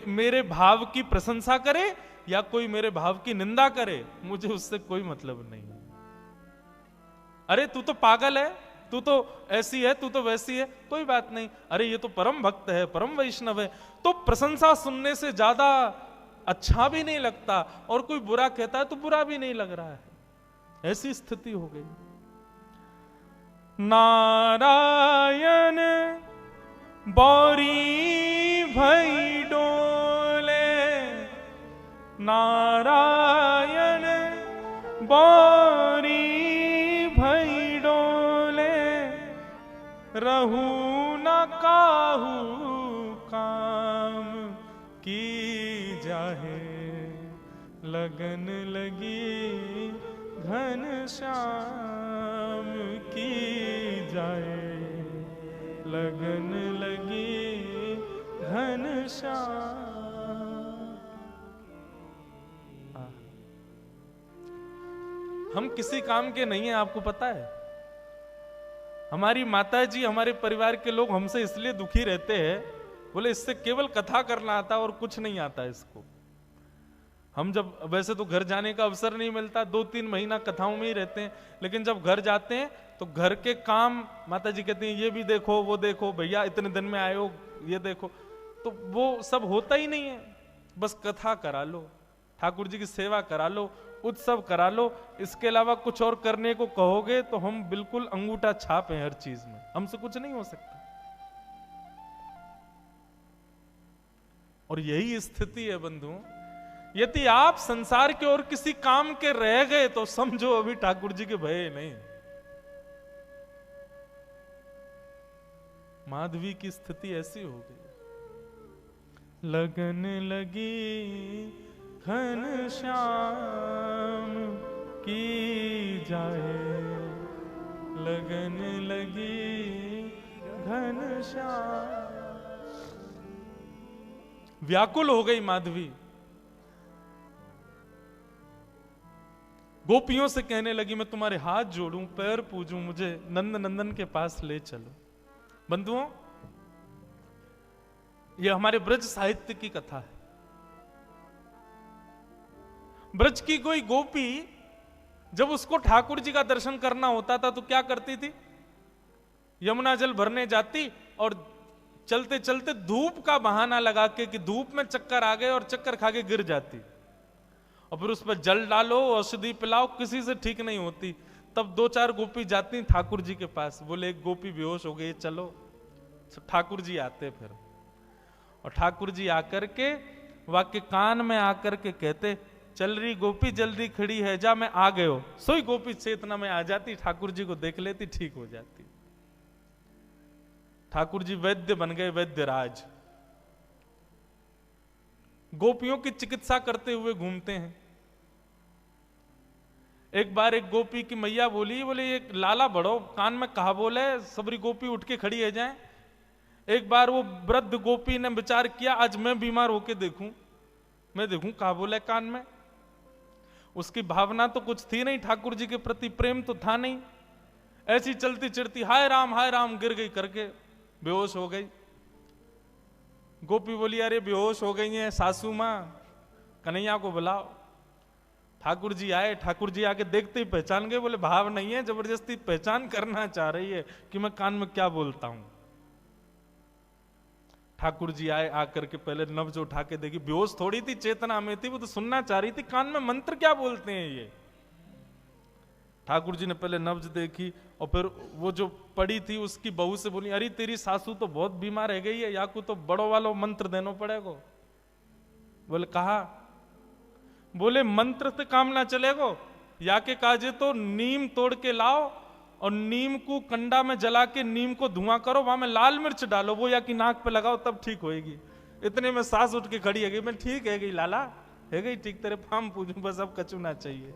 मेरे भाव की प्रशंसा करे या कोई मेरे भाव की निंदा करे, मुझे उससे कोई मतलब नहीं है। अरे तू तो पागल है, तू तो ऐसी है, तू तो वैसी है, कोई बात नहीं। अरे ये तो परम भक्त है, परम वैष्णव है, तो प्रशंसा सुनने से ज्यादा अच्छा भी नहीं लगता, और कोई बुरा कहता है तो बुरा भी नहीं लग रहा है। ऐसी स्थिति हो गई। नारायण बौरी भई डोले, नारायण बौरी भई डोले, रहू न काहू काम की जाहे, लगन लगी घन श्याम की जाए, लगन लगी घन श्याम। हम किसी काम के नहीं हैं, आपको पता है। हमारी माता जी, हमारे परिवार के लोग हमसे इसलिए दुखी रहते हैं, बोले इससे केवल कथा करना आता और कुछ नहीं आता इसको। हम जब, वैसे तो घर जाने का अवसर नहीं मिलता, 2-3 महीना कथाओं में ही रहते हैं, लेकिन जब घर जाते हैं तो घर के काम माता जी कहती हैं ये भी देखो, वो देखो, भैया इतने दिन में आए हो, ये देखो, तो वो सब होता ही नहीं है। बस कथा करा लो, ठाकुर जी की सेवा करा लो, उत्सव करा लो, इसके अलावा कुछ और करने को कहोगे तो हम बिल्कुल अंगूठा छाप हैं हर चीज में, हमसे कुछ नहीं हो सकता। और यही स्थिति है बंधुओं। यदि आप संसार के और किसी काम के रह गए तो समझो अभी ठाकुर जी के भय नहीं। माधवी की स्थिति ऐसी हो गई। लगन लगी घन श्याम की जाए, लगन लगी घन श्याम। व्याकुल हो गई माधवी, गोपियों से कहने लगी मैं तुम्हारे हाथ जोड़ूं, पैर पूजूं, मुझे नंद नंदन के पास ले चलो। बंधुओं, यह हमारे ब्रज साहित्य की कथा है। ब्रज की कोई गोपी जब उसको ठाकुर जी का दर्शन करना होता था तो क्या करती थी? यमुना जल भरने जाती और चलते चलते धूप का बहाना लगा के कि धूप में चक्कर आ गए और चक्कर खा के गिर जाती, और फिर उस पर जल डालो, औषधि पिलाओ, किसी से ठीक नहीं होती। तब 2-4 गोपी जाती ठाकुर जी के पास, बोले एक गोपी बेहोश हो गई, चलो। ठाकुर जी आते फिर, और ठाकुर जी आकर के वाक्य कान में आकर के कहते चल रही गोपी जल्दी खड़ी है, जा मैं आ गए हो। सोई गोपी चेतना में आ जाती, ठाकुर जी को देख लेती, ठीक हो जाती। ठाकुर जी वैद्य बन गए, वैद्यराज। गोपियों की चिकित्सा करते हुए घूमते हैं। एक बार एक गोपी की मैया बोली, बोले ये लाला बड़ो कान में कहा बोले, सबरी गोपी उठ के खड़ी है जाए। एक बार वो वृद्ध गोपी ने विचार किया, आज मैं बीमार होके देखूं, मैं देखूं कहा बोले कान में। उसकी भावना तो कुछ थी नहीं, ठाकुर जी के प्रति प्रेम तो था नहीं। ऐसी चलती चलती हाय राम गिर गई करके बेहोश हो गई। गोपी बोली अरे बेहोश हो गई है सासू मां, कन्हैया को बुलाओ। ठाकुर जी आए, ठाकुर जी आके देखते ही पहचान गए, बोले भाव नहीं है, जबरदस्ती पहचान करना चाह रही है कि मैं कान में क्या बोलता हूं। ठाकुर जी आए, आकर के पहले नब्ज उठा के देखी, बेहोश थोड़ी थी, चेतना में थी, वो तो सुनना चाह रही थी कान में मंत्र क्या बोलते हैं ये। ठाकुर जी ने पहले नब्ज देखी और फिर वो जो पड़ी थी उसकी बहू से बोली, अरे तेरी सासू तो बहुत बीमार रह गई है, या को तो बड़ो वालो मंत्र देना पड़ेगा। बोले कहा, बोले मंत्र से काम ना चलेगो, या के काजे तो नीम तोड़ के लाओ और नीम को कंडा में जला के नीम को धुआं करो, वहां में लाल मिर्च डालो, वो या की नाक पे लगाओ तब ठीक होएगी। इतने में सास उठ के खड़ी है गई, मैं ठीक है गई लाला, है गई ठीक, तेरे फाम पूजू, बस अब कचू ना चाहिए।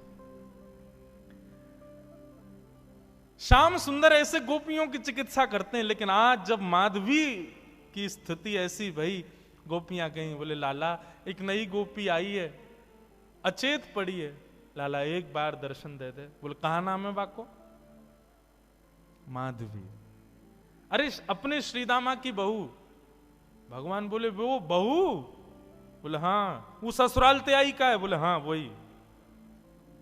श्याम सुंदर ऐसे गोपियों की चिकित्सा करते हैं, लेकिन आज जब माधवी की स्थिति ऐसी भई, गोपियां कहीं, बोले लाला एक नई गोपी आई है, अचेत पड़ी है, लाला एक बार दर्शन दे दे। बोले कहा नाम है बाको? माधवी। अरे अपने श्रीदामा की बहू। भगवान बोले वो बहू? बोले हाँ। वो ससुराल ते आई का है? बोले हाँ वही।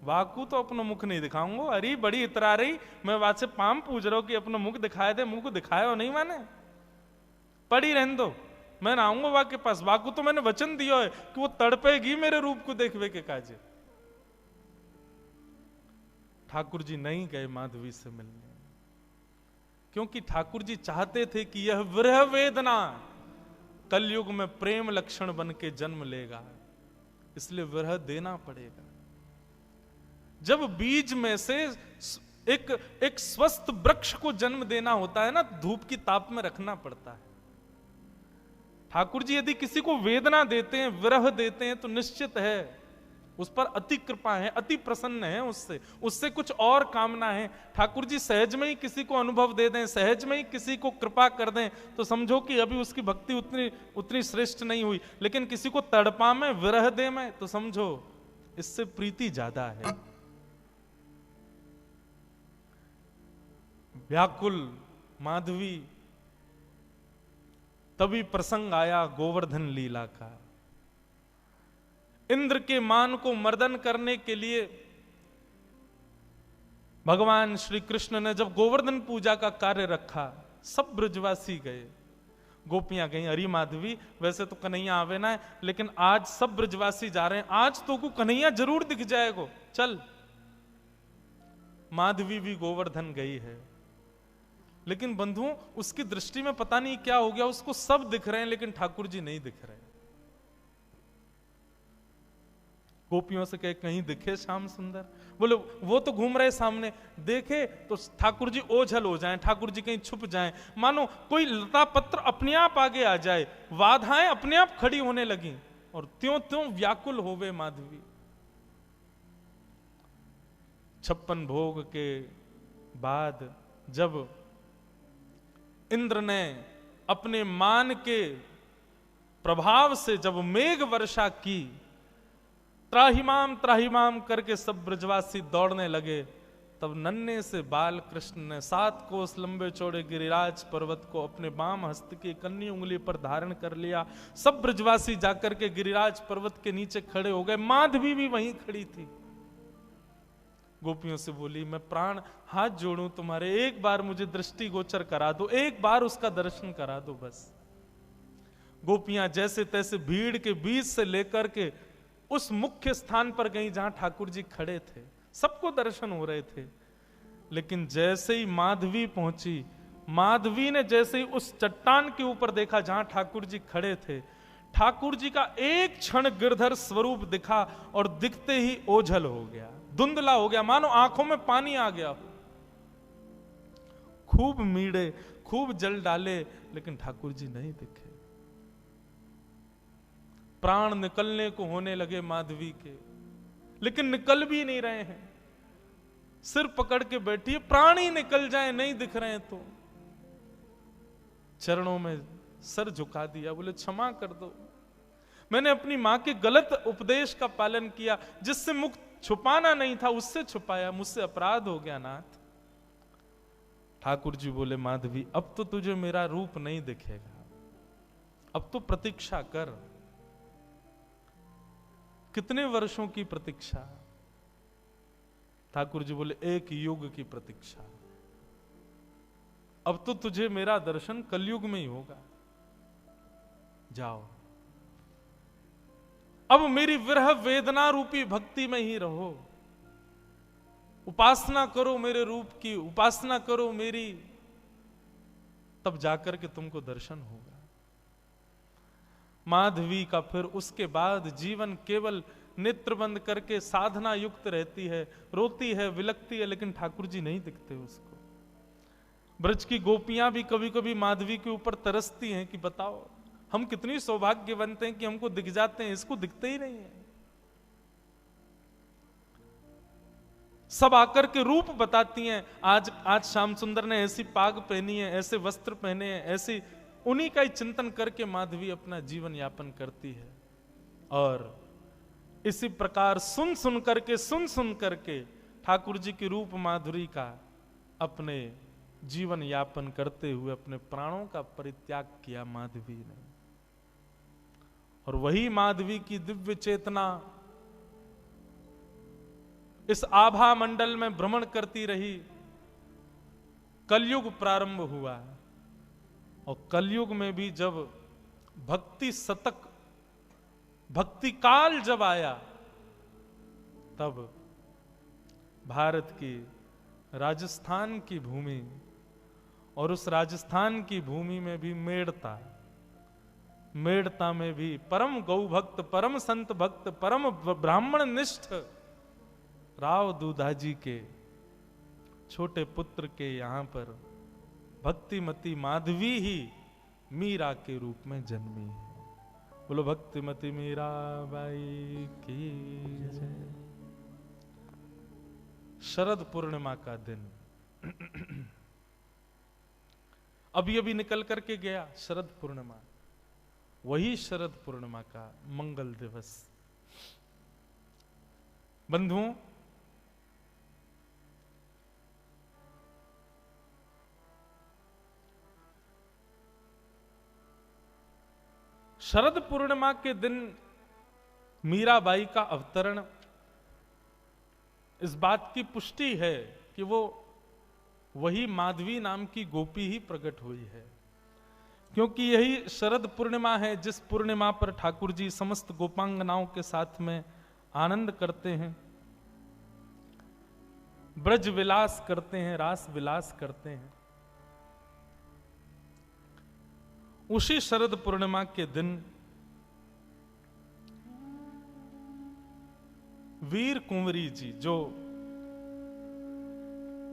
वाकू तो अपना मुख नहीं दिखाऊंगा। अरे बड़ी इतरा रही, मैं बात से पाम पूछ रहा हूं कि अपना मुख दिखाए दे, मुंह को दिखाया हो नहीं मैंने, पड़ी रहने दो, मैं ना आऊंगा वाक के पास। वाकू तो मैंने वचन दिया है कि वो तड़पेगी मेरे रूप को देखवे के काजे। ठाकुर जी नहीं गए माधवी से मिलने, क्योंकि ठाकुर जी चाहते थे कि यह विरह वेदना कलयुग में प्रेम लक्षण बन के जन्म लेगा, इसलिए विरह देना पड़ेगा। जब बीज में से एक स्वस्थ वृक्ष को जन्म देना होता है ना, धूप की ताप में रखना पड़ता है। ठाकुर जी यदि किसी को वेदना देते हैं, विरह देते हैं, तो निश्चित है उस पर अति कृपा है, अति प्रसन्न है, उससे कुछ और कामना है। ठाकुर जी सहज में ही किसी को अनुभव दे दें, सहज में ही किसी को कृपा कर दें, तो समझो कि अभी उसकी भक्ति उतनी श्रेष्ठ नहीं हुई। लेकिन किसी को तड़पा में, विरह दे में, तो समझो इससे प्रीति ज्यादा है। व्याकुल माधवी, तभी प्रसंग आया गोवर्धन लीला का। इंद्र के मान को मर्दन करने के लिए भगवान श्री कृष्ण ने जब गोवर्धन पूजा का कार्य रखा, सब ब्रजवासी गए, गोपियां गई। अरे माधवी वैसे तो कन्हैया आवे ना है, लेकिन आज सब ब्रजवासी जा रहे हैं, आज तो को कन्हैया जरूर दिख जाएगा, चल। माधवी भी गोवर्धन गई है, लेकिन बंधुओं उसकी दृष्टि में पता नहीं क्या हो गया, उसको सब दिख रहे हैं लेकिन ठाकुर जी नहीं दिख रहे। गोपियों से कहे कहीं दिखे श्याम सुंदर? बोले वो तो घूम रहे सामने, देखे तो ठाकुर जी ओझल हो जाएं, ठाकुर जी कहीं छुप जाएं, मानो कोई लता पत्र अपने आप आगे आ जाए, बाधाएं अपने आप खड़ी होने लगी और त्यों त्यों व्याकुल हो गए माधवी। 56 भोग के बाद जब इंद्र ने अपने मान के प्रभाव से जब मेघ वर्षा की, त्राहिमाम करके सब ब्रजवासी दौड़ने लगे, तब नन्हे से बाल कृष्ण ने 7 कोस लंबे चौड़े गिरिराज पर्वत को अपने बाम हस्त की कन्नी उंगली पर धारण कर लिया। सब ब्रजवासी जाकर के गिरिराज पर्वत के नीचे खड़े हो गए। माधवी भी वहीं खड़ी थी। गोपियों से बोली, मैं प्राण हाथ जोड़ूं तुम्हारे, एक बार मुझे दृष्टि गोचर करा दो, एक बार उसका दर्शन करा दो बस। गोपियां जैसे तैसे भीड़ के बीच से लेकर के उस मुख्य स्थान पर गई जहां ठाकुर जी खड़े थे, सबको दर्शन हो रहे थे। लेकिन जैसे ही माधवी पहुंची, माधवी ने जैसे ही उस चट्टान के ऊपर देखा जहां ठाकुर जी खड़े थे, ठाकुर जी का एक क्षण गिरधर स्वरूप दिखा और दिखते ही ओझल हो गया, धुंधला हो गया, मानो आंखों में पानी आ गया। खूब मीड़े, खूब जल डाले, लेकिन ठाकुर जी नहीं दिखे। प्राण निकलने को होने लगे माधवी के, लेकिन निकल भी नहीं रहे हैं। सिर पकड़ के बैठी है, प्राण ही निकल जाए, नहीं दिख रहे हैं तो चरणों में सर झुका दिया, बोले क्षमा कर दो, मैंने अपनी मां के गलत उपदेश का पालन किया, जिससे मुख छुपाना नहीं था उससे छुपाया, मुझसे अपराध हो गया नाथ। ठाकुर जी बोले माधवी अब तो तुझे मेरा रूप नहीं दिखेगा, अब तो प्रतीक्षा कर। कितने वर्षों की प्रतीक्षा? ठाकुर जी बोले 1 युग की प्रतीक्षा। अब तो तुझे मेरा दर्शन कलयुग में ही होगा, जाओ अब मेरी विरह वेदना रूपी भक्ति में ही रहो, उपासना करो मेरे रूप की, उपासना करो मेरी, तब जाकर के तुमको दर्शन होगा। माधवी का फिर उसके बाद जीवन केवल नेत्र बंद करके साधना युक्त रहती है, रोती है, विलकती है, लेकिन ठाकुर जी नहीं दिखते उसको। ब्रज की गोपियां भी कभी कभी माधवी के ऊपर तरसती हैं कि बताओ हम कितनी सौभाग्यवंत हैं कि हमको दिख जाते हैं, इसको दिखते ही नहीं है। सब आकर के रूप बताती हैं, आज श्याम सुंदर ने ऐसी पाग पहनी है, ऐसे वस्त्र पहने हैं, ऐसी, उन्हीं का ही चिंतन करके माधवी अपना जीवन यापन करती है। और इसी प्रकार सुन सुन करके ठाकुर जी की रूप माधुरी का अपने जीवन यापन करते हुए अपने प्राणों का परित्याग किया माधवी ने। और वही माधवी की दिव्य चेतना इस आभा मंडल में भ्रमण करती रही। कलयुग प्रारंभ हुआ, और कलयुग में भी जब भक्ति शतक, भक्ति काल जब आया, तब भारत की राजस्थान की भूमि, और उस राजस्थान की भूमि में भी मेड़ता में भी परम गौ भक्त, परम संत भक्त, परम ब्राह्मण निष्ठ राव दूधाजी के छोटे पुत्र के यहां पर भक्तिमती माधवी ही मीरा के रूप में जन्मी है। बोलो भक्तिमती मीरा बाई की जय। शरद पूर्णिमा का दिन अभी अभी निकल करके गया, शरद पूर्णिमा, वही शरद पूर्णिमा का मंगल दिवस। बंधुओं, शरद पूर्णिमा के दिन मीराबाई का अवतरण इस बात की पुष्टि है कि वो वही माधवी नाम की गोपी ही प्रकट हुई है, क्योंकि यही शरद पूर्णिमा है जिस पूर्णिमा पर ठाकुर जी समस्त गोपांगनाओं के साथ में आनंद करते हैं, ब्रज विलास करते हैं, रास विलास करते हैं। उसी शरद पूर्णिमा के दिन वीर कुंवरी जी, जो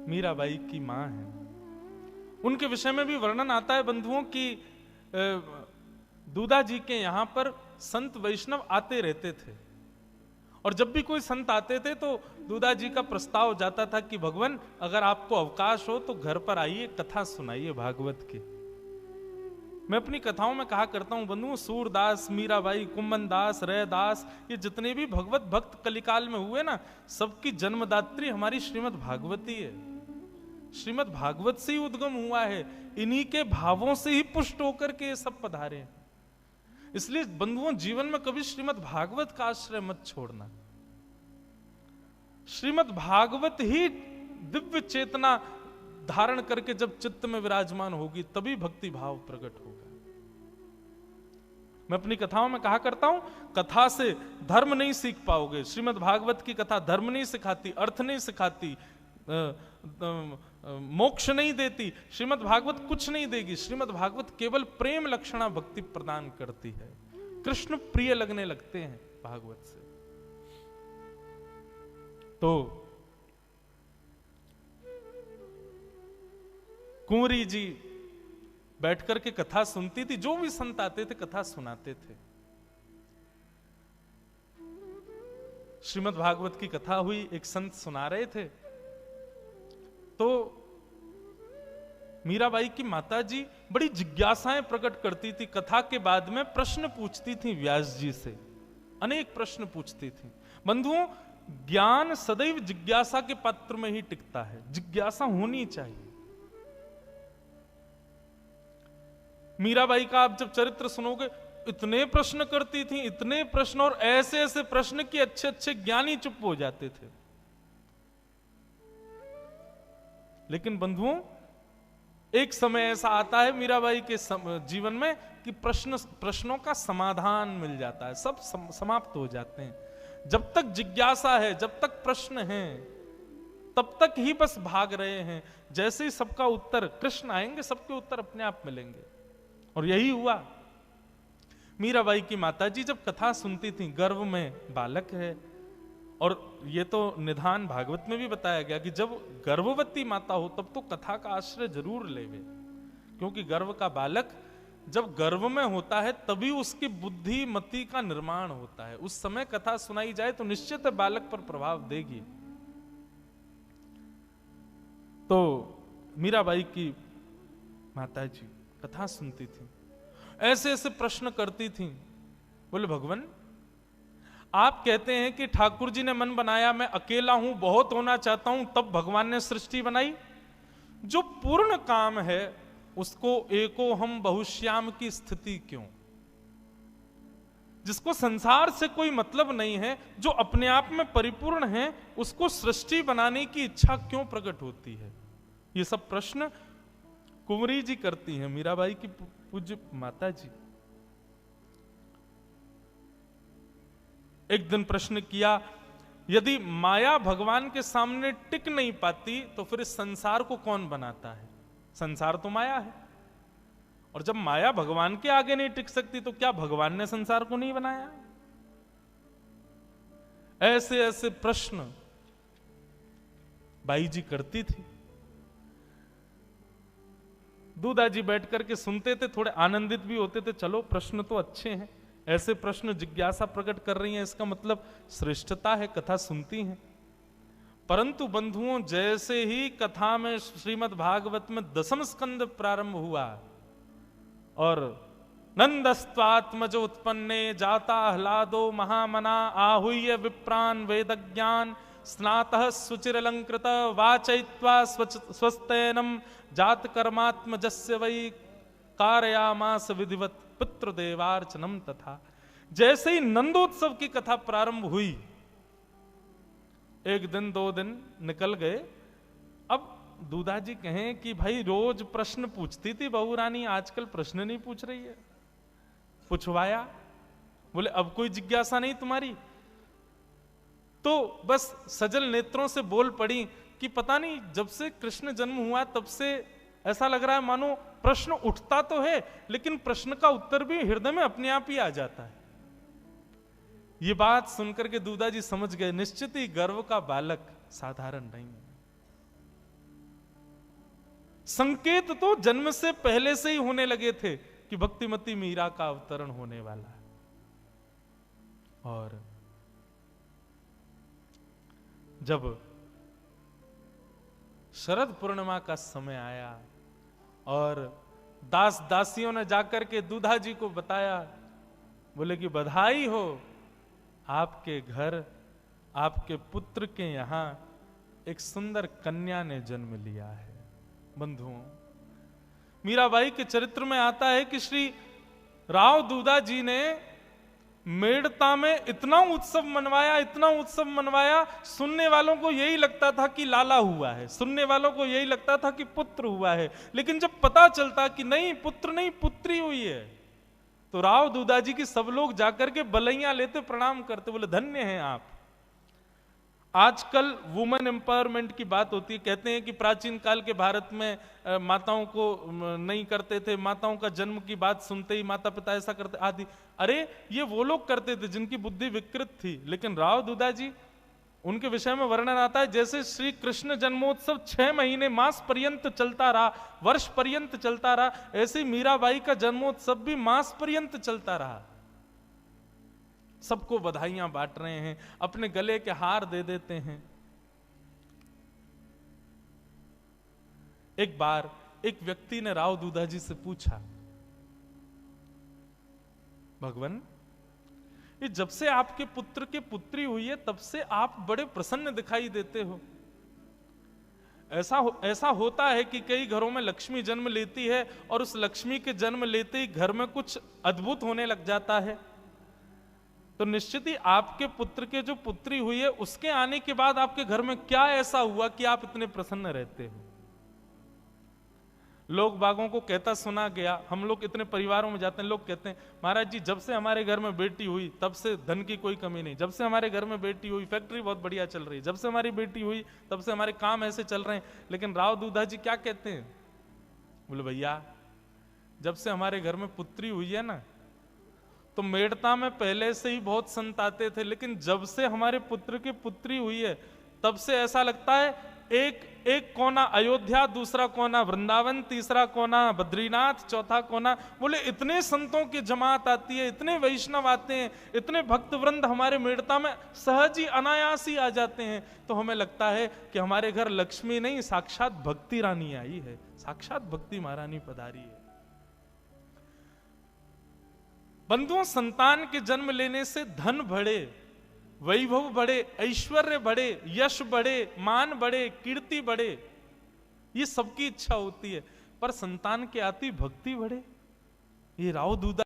मीराबाई की मां है, उनके विषय में भी वर्णन आता है बंधुओं की दूधा जी के यहां पर संत वैष्णव आते रहते थे, और जब भी कोई संत आते थे तो दूधा जी का प्रस्ताव जाता था कि भगवान अगर आपको अवकाश हो तो घर पर आइए, कथा सुनाइए भागवत की। मैं अपनी कथाओं में कहा करता हूं बंधुओं, सूरदास, मीराबाई, कुंभन दास, रैदास, ये जितने भी भगवत भक्त कलिकाल में हुए ना, सबकी जन्मदात्री हमारी श्रीमद् भागवती है। श्रीमद् भागवत से ही उद्गम हुआ है, इन्हीं के भावों से ही पुष्ट होकर के ये सब पधारे। इसलिए बंधुओं, जीवन में कभी श्रीमद् भागवत का आश्रय मत छोड़ना। श्रीमद् भागवत ही दिव्य चेतना धारण करके जब चित्त में विराजमान होगी, तभी भक्ति भाव प्रकट होगा। मैं अपनी कथाओं में कहा करता हूं, कथा से धर्म नहीं सीख पाओगे। श्रीमद् भागवत की कथा धर्म नहीं सिखाती, अर्थ नहीं सिखाती, मोक्ष नहीं देती। श्रीमद् भागवत कुछ नहीं देगी। श्रीमद् भागवत केवल प्रेम लक्षणा भक्ति प्रदान करती है। कृष्ण प्रिय लगने लगते हैं भागवत से। तो कुंवरी जी बैठ करके कथा सुनती थी। जो भी संत आते थे कथा सुनाते थे। श्रीमद् भागवत की कथा हुई, एक संत सुना रहे थे, तो मीराबाई की माताजी बड़ी जिज्ञासाएं प्रकट करती थी। कथा के बाद में प्रश्न पूछती थी व्यास जी से, अनेक प्रश्न पूछती थी। बंधुओं, ज्ञान सदैव जिज्ञासा के पात्र में ही टिकता है, जिज्ञासा होनी चाहिए। मीराबाई का आप जब चरित्र सुनोगे, इतने प्रश्न करती थी, इतने प्रश्न, और ऐसे ऐसे प्रश्न कि अच्छे अच्छे ज्ञानी चुप हो जाते थे। लेकिन बंधुओं, एक समय ऐसा आता है मीराबाई के जीवन में कि प्रश्नों का समाधान मिल जाता है, सब समाप्त हो जाते हैं। जब तक जिज्ञासा है, जब तक प्रश्न है, तब तक ही बस भाग रहे हैं। जैसे ही सबका उत्तर, कृष्ण आएंगे, सबके उत्तर अपने आप मिलेंगे। और यही हुआ। मीराबाई की माताजी जब कथा सुनती थी, गर्भ में बालक है, और ये तो निधान भागवत में भी बताया गया कि जब गर्भवती माता हो तब तो कथा का आश्रय जरूर लेवे, क्योंकि गर्भ का बालक जब गर्भ में होता है तभी उसकी बुद्धि मति का निर्माण होता है। उस समय कथा सुनाई जाए तो निश्चित बालक पर प्रभाव देगी। तो मीराबाई की माताजी कथा सुनती थी, ऐसे ऐसे प्रश्न करती थी। बोले, भगवान आप कहते हैं कि ठाकुर जी ने मन बनाया, मैं अकेला हूं, बहुत होना चाहता हूं, तब भगवान ने सृष्टि बनाई। जो पूर्ण काम है उसको एको हम बहुश्याम की स्थिति क्यों? जिसको संसार से कोई मतलब नहीं है, जो अपने आप में परिपूर्ण है, उसको सृष्टि बनाने की इच्छा क्यों प्रकट होती है? ये सब प्रश्न कुंवरी जी करती हैं, मीराबाई की पूज्य माता जी। एक दिन प्रश्न किया, यदि माया भगवान के सामने टिक नहीं पाती तो फिर इस संसार को कौन बनाता है? संसार तो माया है, और जब माया भगवान के आगे नहीं टिक सकती तो क्या भगवान ने संसार को नहीं बनाया? ऐसे ऐसे प्रश्न बाई जी करती थी। दूधा जी बैठ करके सुनते थे, थोड़े आनंदित भी होते थे। चलो प्रश्न तो अच्छे हैं, ऐसे प्रश्न जिज्ञासा प्रकट कर रही हैं, इसका मतलब श्रेष्ठता है, कथा सुनती हैं। परंतु बंधुओं, जैसे ही कथा में श्रीमद् भागवत में 10वां स्कंद प्रारंभ हुआ और नंदस्त्वात्मजो उत्पन्ने जाता आह्लादो महामना आहूय विप्रान वेदज्ञान स्नातः सुचिरलंकृत वाचयित्वा स्वस्तेनम जात कर्मात्मजस्य वै कारयामास विधिवत पितृदेवार्चनम तथा। जैसे ही नंदोत्सव की कथा प्रारंभ हुई, एक दिन 2 दिन निकल गए। अब दूधा जी कहें कि भाई रोज प्रश्न पूछती थी बहू रानी, आजकल प्रश्न नहीं पूछ रही है। पूछवाया, बोले अब कोई जिज्ञासा नहीं तुम्हारी? तो बस सजल नेत्रों से बोल पड़ी कि पता नहीं, जब से कृष्ण जन्म हुआ तब से ऐसा लग रहा है मानो प्रश्न उठता तो है, लेकिन प्रश्न का उत्तर भी हृदय में अपने आप ही आ जाता है। ये बात सुनकर के दूधा जी समझ गए, निश्चित ही गर्भ का बालक साधारण नहीं है। संकेत तो जन्म से पहले से ही होने लगे थे कि भक्तिमती मीरा का अवतरण होने वाला है। और जब शरद पूर्णिमा का समय आया और दास दासियों ने जाकर के दूधा जी को बताया, बोले कि बधाई हो, आपके घर आपके पुत्र के यहां एक सुंदर कन्या ने जन्म लिया है। बंधुओं, मीराबाई के चरित्र में आता है कि श्री राव दूधा जी ने मेड़ता में इतना उत्सव मनवाया, इतना उत्सव मनवाया, सुनने वालों को यही लगता था कि लाला हुआ है, सुनने वालों को यही लगता था कि पुत्र हुआ है। लेकिन जब पता चलता कि नहीं, पुत्र नहीं पुत्री हुई है, तो राव दूधा जी की सब लोग जाकर के बलैया लेते, प्रणाम करते, बोले धन्य हैं आप। आजकल वुमेन एम्पावरमेंट की बात होती है, कहते हैं कि प्राचीन काल के भारत में माताओं को नहीं करते थे, माताओं का जन्म की बात सुनते ही माता पिता ऐसा करते आदि। अरे ये वो लोग करते थे जिनकी बुद्धि विकृत थी, लेकिन राव दूधा जी उनके विषय में वर्णन आता है, जैसे श्री कृष्ण जन्मोत्सव 6 महीने मास पर्यंत चलता रहा, वर्ष पर्यंत चलता रहा, ऐसे ही मीराबाई का जन्मोत्सव भी मास पर्यंत चलता रहा। सबको बधाइयां बांट रहे हैं, अपने गले के हार दे देते हैं। एक बार एक व्यक्ति ने राव दूधा जी से पूछा, भगवान, ये जब से आपके पुत्र की पुत्री हुई है तब से आप बड़े प्रसन्न दिखाई देते हो। ऐसा होता है कि कई घरों में लक्ष्मी जन्म लेती है और उस लक्ष्मी के जन्म लेते ही घर में कुछ अद्भुत होने लग जाता है। तो निश्चित ही आपके पुत्र के जो पुत्री हुई है उसके आने के बाद आपके घर में क्या ऐसा हुआ कि आप इतने प्रसन्न रहते हो? लोग बागों को कहता सुना गया, हम लोग इतने परिवारों में जाते हैं, लोग कहते हैं महाराज जी जब से हमारे घर में बेटी हुई तब से धन की कोई कमी नहीं, जब से हमारे घर में बेटी हुई फैक्ट्री बहुत बढ़िया चल रही है, जब से हमारी बेटी हुई तब से हमारे काम ऐसे चल रहे हैं। लेकिन राव दूधा जी क्या कहते हैं? बोले भैया, जब से हमारे घर में पुत्री हुई है ना, तो मेड़ता में पहले से ही बहुत संत आते थे, लेकिन जब से हमारे पुत्र की पुत्री हुई है तब से ऐसा लगता है एक कोना अयोध्या, दूसरा कोना वृंदावन, तीसरा कोना बद्रीनाथ, चौथा कोना। बोले इतने संतों की जमात आती है, इतने वैष्णव आते हैं, इतने भक्त वृंद हमारे मेड़ता में सहज ही अनायास ही आ जाते हैं, तो हमें लगता है कि हमारे घर लक्ष्मी नहीं साक्षात भक्ति रानी आई है, साक्षात भक्ति महारानी पधारी है। बंधुओं, संतान के जन्म लेने से धन बढ़े, वैभव बढ़े, ऐश्वर्य बढ़े, यश बढ़े, मान बढ़े, कीर्ति बढ़े, ये सबकी इच्छा होती है, पर संतान के आती भक्ति बढ़े, ये राव दूधा